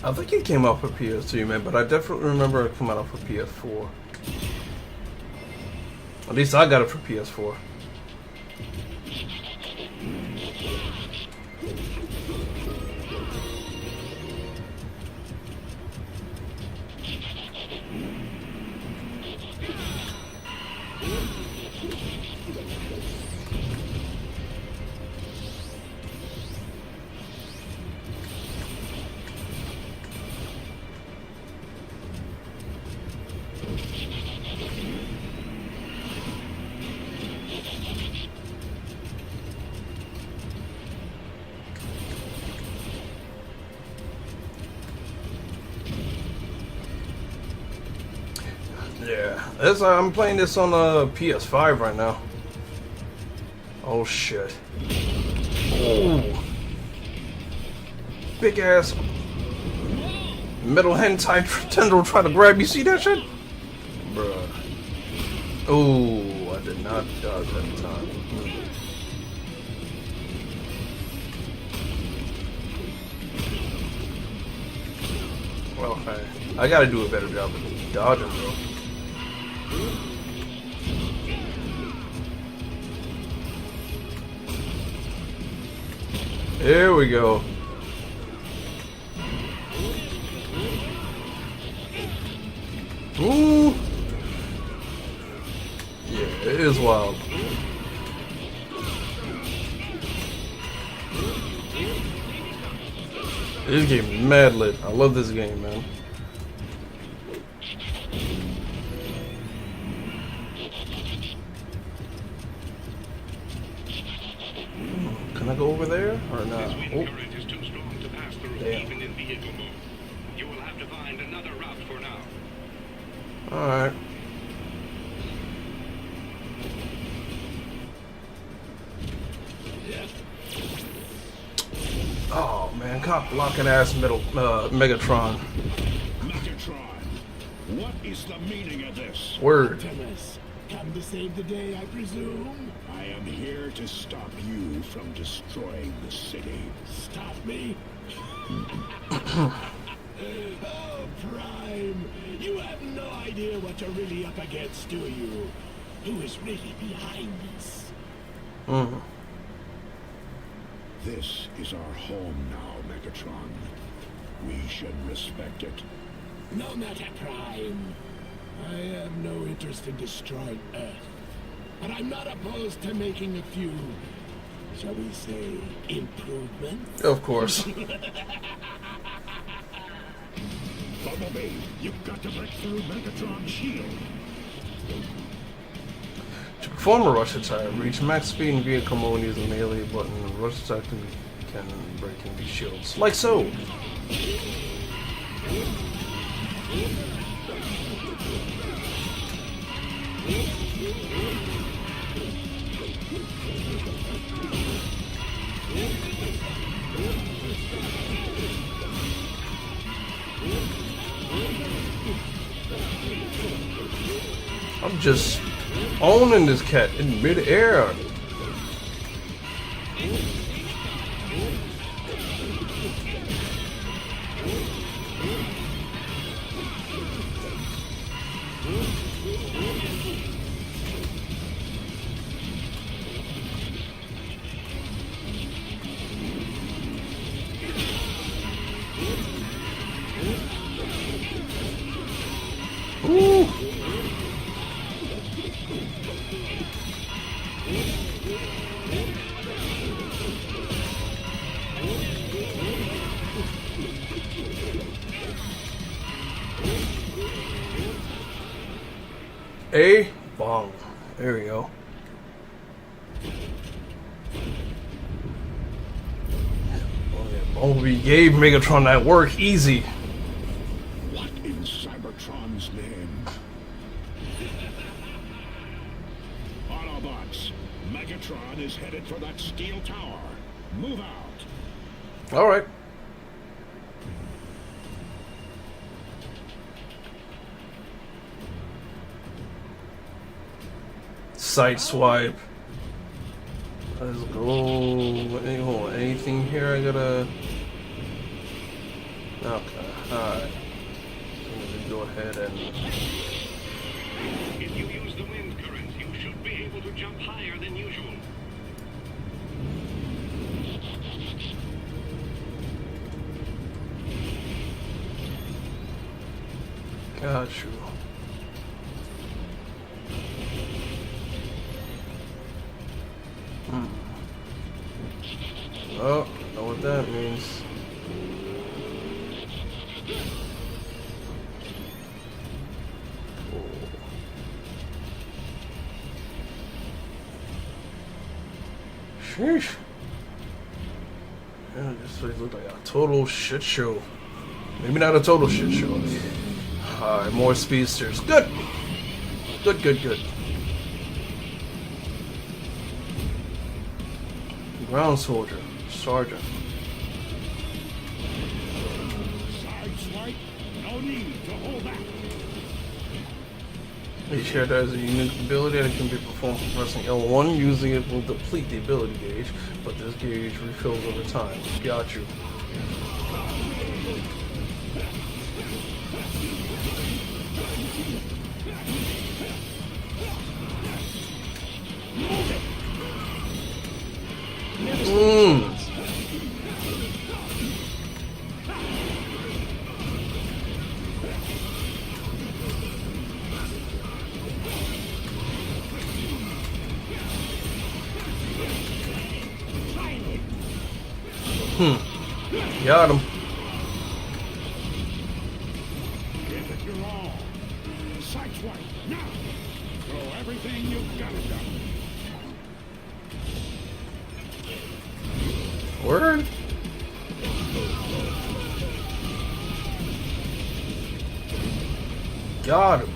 I think it came out for PS3, man, but I definitely remember it coming out for PS4. At least I got it for PS4. Yeah, I'm playing this on a PS5 right now. Oh shit! Oh, big ass metal hentai tendril trying to grab you. See that shit, bruh? Oh, I did not dodge that time. Well, I gotta do a better job of dodging, bro. Here we go. Ooh. Yeah, it is wild. This game is mad lit. I love this game, man. Can I go over there or not? Oh. Damn. You will have to find another route for now. Alright. Oh man, cock blocking ass Megatron. Megatron, what is the meaning of this? Word. Optimus, come to save the day, I presume? I am here to stop you from destroying the city. Stop me? Oh, Prime, you have no idea what you're really up against, do you? Who is really behind this? This is our home now, Megatron. We should respect it. No matter, Prime. I have no interest in destroying Earth. But I'm not opposed to making a few, shall we say, improvements? Of course. Bumblebee, you've got to break through Megatron's shield. To perform a rush attack, reach max speed in vehicle mode using the melee button. Rush attack can break enemy shields. Like so! I'm just owning this cat in mid-air. Ooh. A bong. There we go. Bumblebee gave Megatron that work easy. What in Cybertron's name? Autobots, Megatron is headed for that steel tower. Move out. All right. Side swipe. Let's go. Anything here I gotta... Okay, alright. So go ahead and... If you use the wind current, you should be able to jump higher than usual. Got you. Oh, I know what that means. Sheesh. Yeah, this place looks like a total shit show. Maybe not a total shit show. Alright, more speedsters. Good! Good, good, good. Ground soldier. Sergeant. Sideswipe, no need to hold back. Each character has a unique ability that can be performed by pressing L1. Using it will deplete the ability gauge, but this gauge refills over time. Got you. Got him. Give it your all. Sideswipe, now! Throw everything you've got it done. Word? Got him.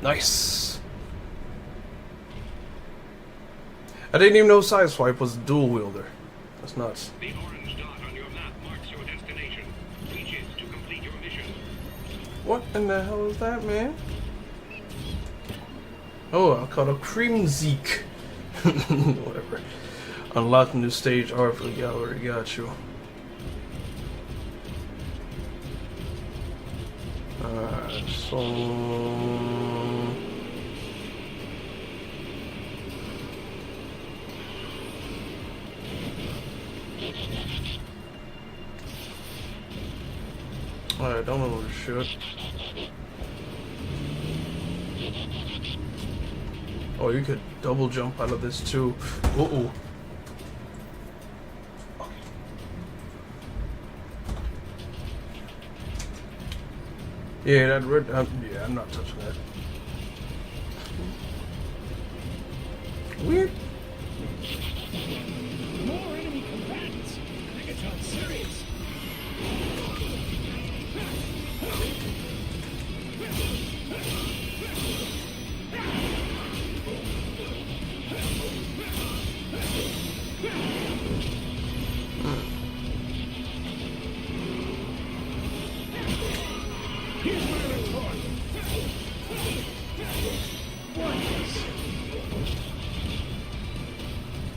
Nice. I didn't even know Sideswipe was a dual wielder. That's nuts. The orange dot on your map marks your destination. Reach it to complete your mission. What in the hell is that, man? Oh, I caught a Creamzeek. Whatever. Unlock new stage art for the gallery. Got you. Alright, so... Alright, don't know the shit. Oh, you could double jump out of this too. Uh-oh. Yeah, that red. Yeah, I'm not touching that. Weird. More enemy combatants. Megatron's serious. Here's my retort.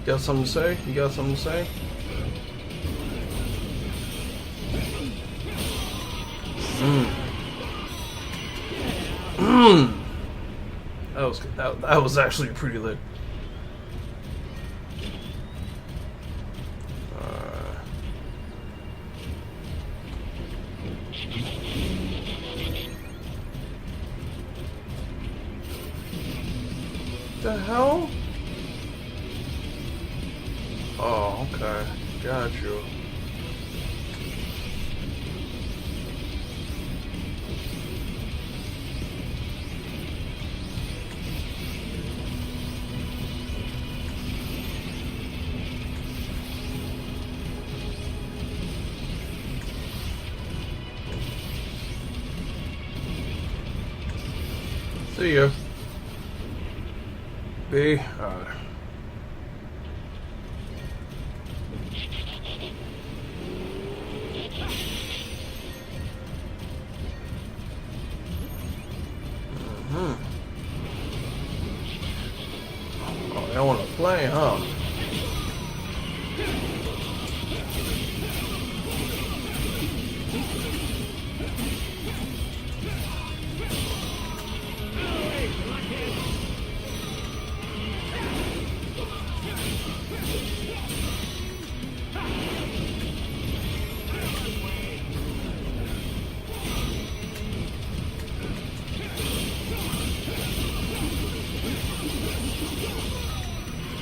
Got something to say? You got something to say? That was actually pretty lit. The hell? Oh, okay. Got you. See ya. B. Oh, they want to play, huh?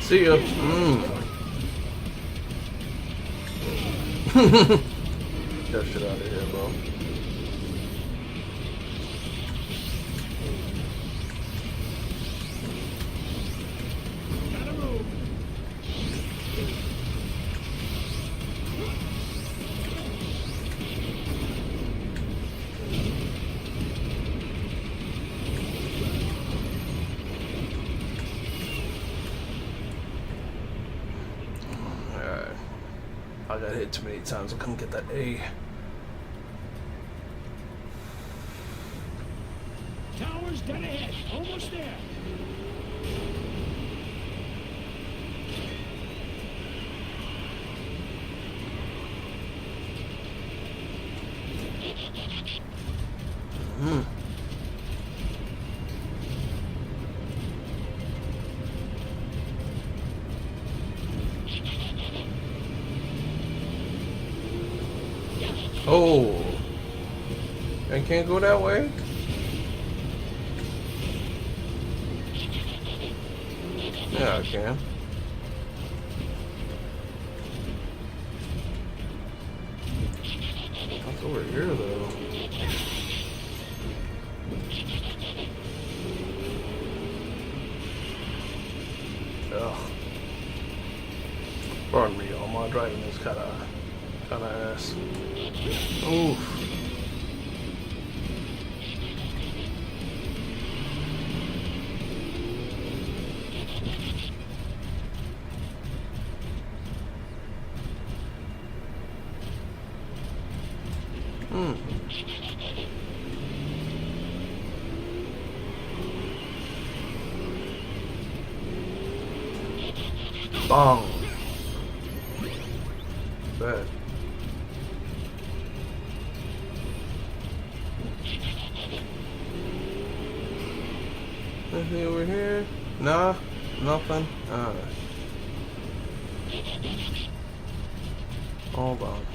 See ya. Get that shit out of here, bro. Gotta move. I got hit too many times. I couldn't get that A. Tower's dead ahead. Almost there. Oh, I can't go that way. Yeah, I can. What's over here, though? Ugh. Pardon me, y'all. My driving is kind of ass. Oof. Bong. Bet. Anything over here? Nah, nothing. Hold on.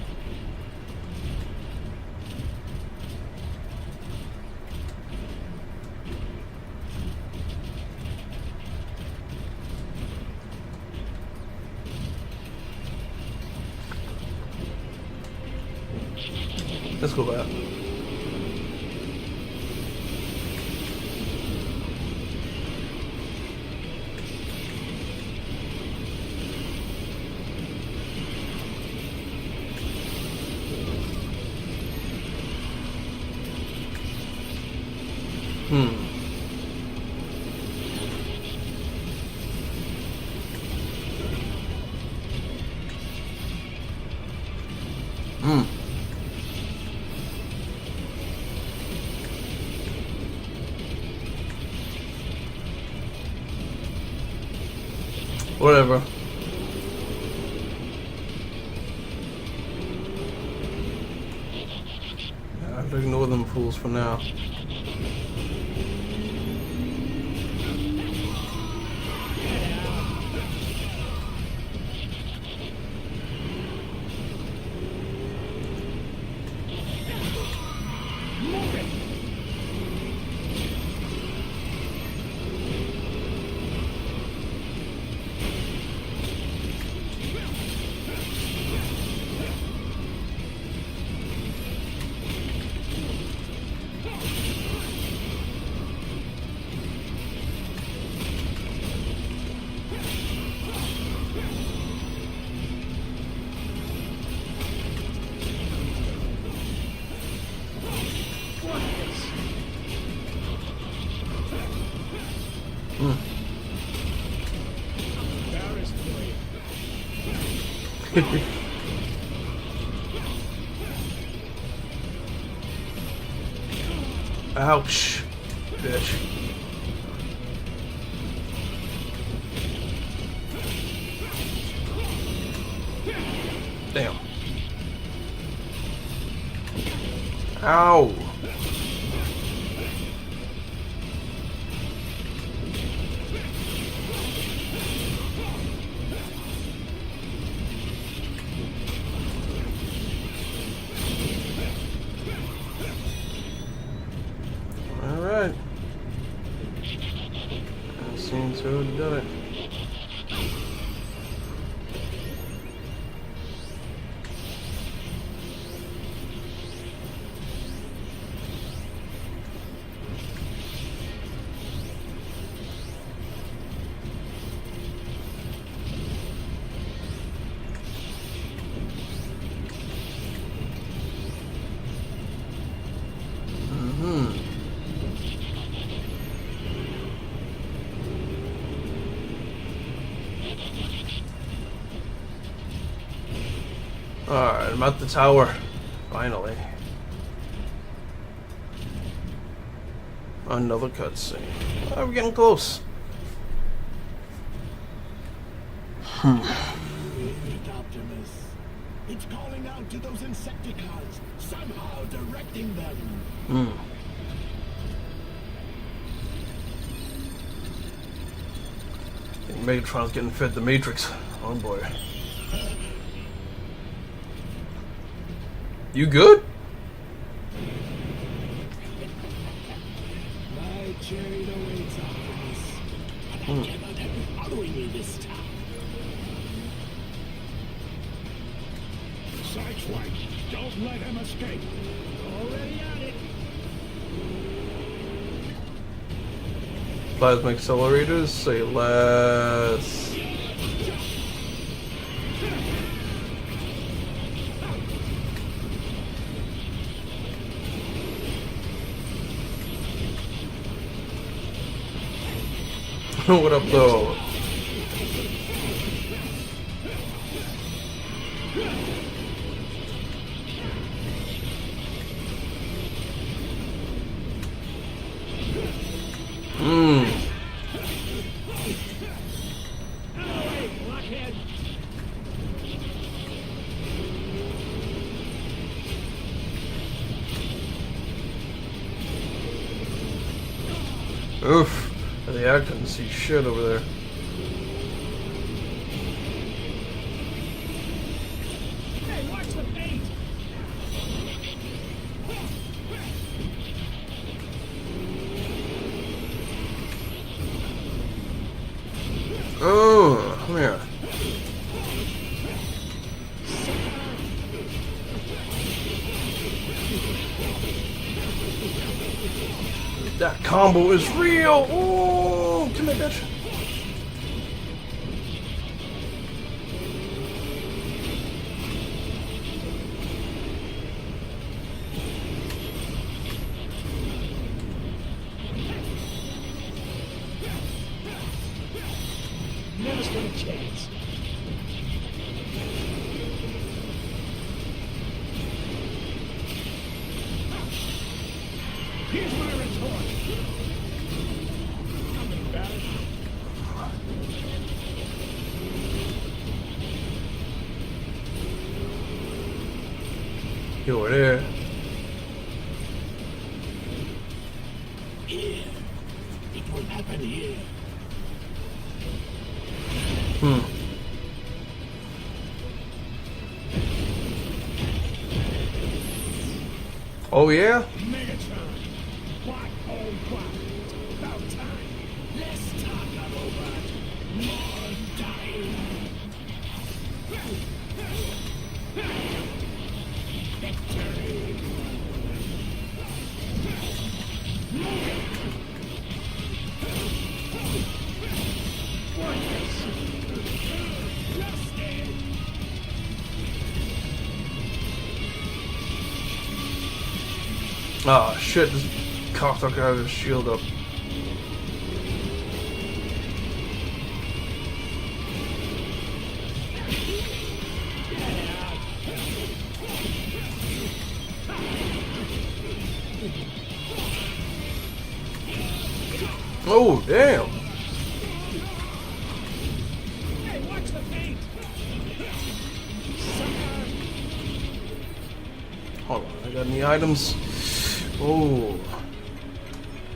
Let's go back. Whatever. I have to ignore them fools for now. Ouch, bitch. Damn. Ow. Alright. That seems to have done it. Alright, I'm at the tower. Finally. Another cutscene. Oh, we're getting close. Optimus. It's calling out to those Insecticons, somehow directing them. I think Megatron's getting fed the Matrix. Oh boy. You good? My chariot awaits, Optimus. But I cannot have you following me flank. Don't let him escape. Already on it. Plasma accelerators, say less. What up, though? Oof. Yeah, I couldn't see shit over there. Hey, watch the bait. Oh, come here. That combo is real. Oh, come here, bitch. Never stood a chance. Here's my retort. Nothing bad. You were there. Here. It will happen here. Oh yeah? Megatron. What? Oh, what? About time. Less talk, robot. More dying. Victory. Ah, shit, this cocksucker had his shield up. Oh, damn. Hey, watch the paint. Hold on, I got any items? Oh.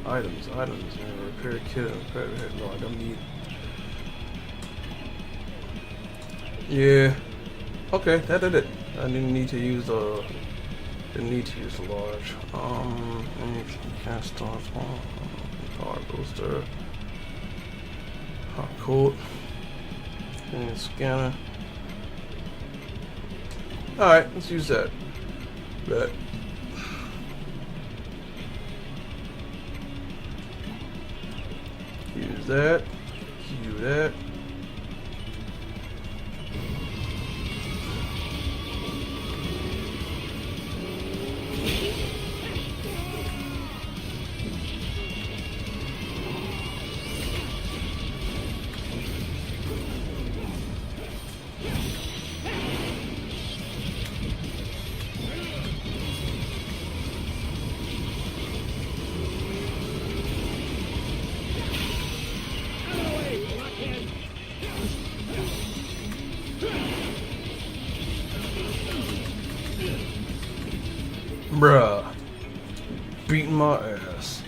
Items. Repair kit, repair head. No, I don't need. Yeah. Okay, that did it. I didn't need to use the. Didn't need to use the large. Cast start small. Power booster. Hot coat. And scanner. Alright, let's use that. Bet. Use that. Cue that. Bruh. Beating my ass.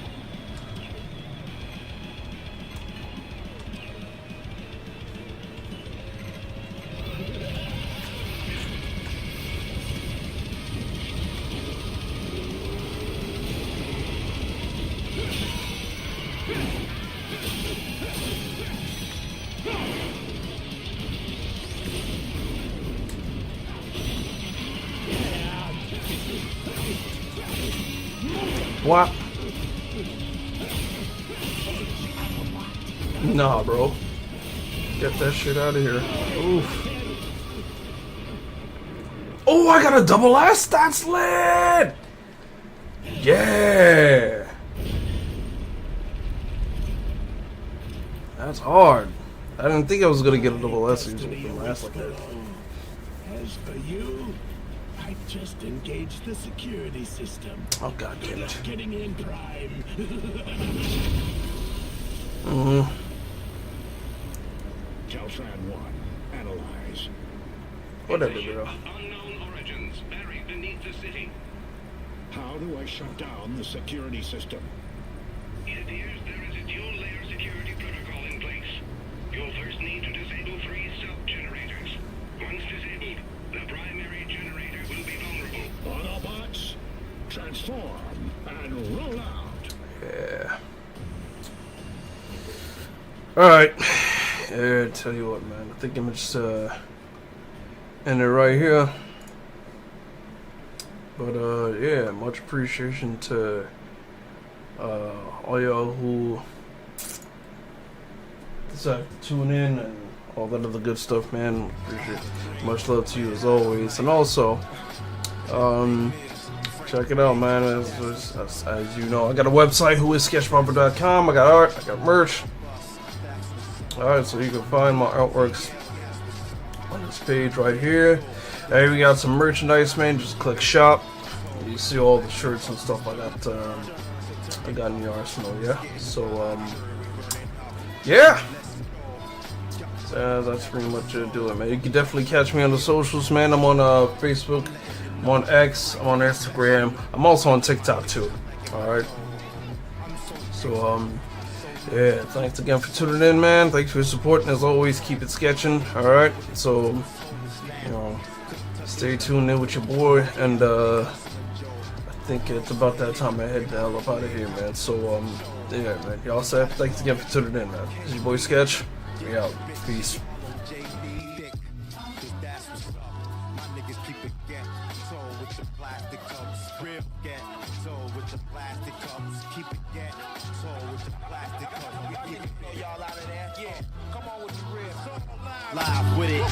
What? Nah, bro. Get that shit out of here. Oof. Oh, I got a double S. That's lit. Yeah. That's hard. I didn't think I was gonna get a double S using the last like that. As for you, I just engaged the security system. Oh, god damn it. Getting in prime. Caltran 1, analyze. Whatever, bro. Unknown origins buried beneath the city. How do I shut down the security system? It appears there is a dual-layer security protocol in place. You'll first need to disable 3 sub-generators. Once disabled, the primary generator will be vulnerable. Autobots, transform and roll out. Yeah. Alright. Yeah, tell you what, man. I think I'm just end it right here. But yeah, much appreciation to all y'all who decided to tune in and all that other good stuff, man. Appreciate it. Much love to you as always. And also, check it out, man. As you know, I got a website, whoissketchbarber.com. I got art, I got merch. Alright, so you can find my artworks on this page right here. Hey, we got some merchandise, man. Just click shop. You see all the shirts and stuff like that. I got in the arsenal, yeah. So, yeah. So, that's pretty much it, do it, man. You can definitely catch me on the socials, man. I'm on Facebook, I'm on X, I'm on Instagram. I'm also on TikTok too. Alright. So, yeah, thanks again for tuning in, man. Thanks for your support, and as always, keep it sketching. Alright, so, you know, stay tuned in with your boy, and I think it's about that time I head the hell up out of here, man. So, yeah, man, y'all set. Thanks again for tuning in, man. This is your boy Sketch. We out. Peace. Live with it.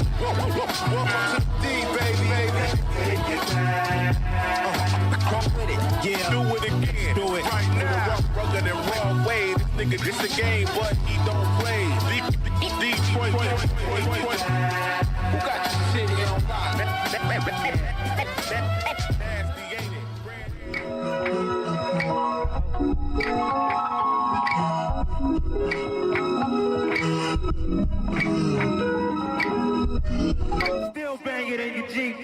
Come with it. Yeah. Do it again. Do it. Right now. Rugged and wrong way. This nigga just a game, but he don't play. Detroit. Who got this shit here on Still bang it in your Jeep.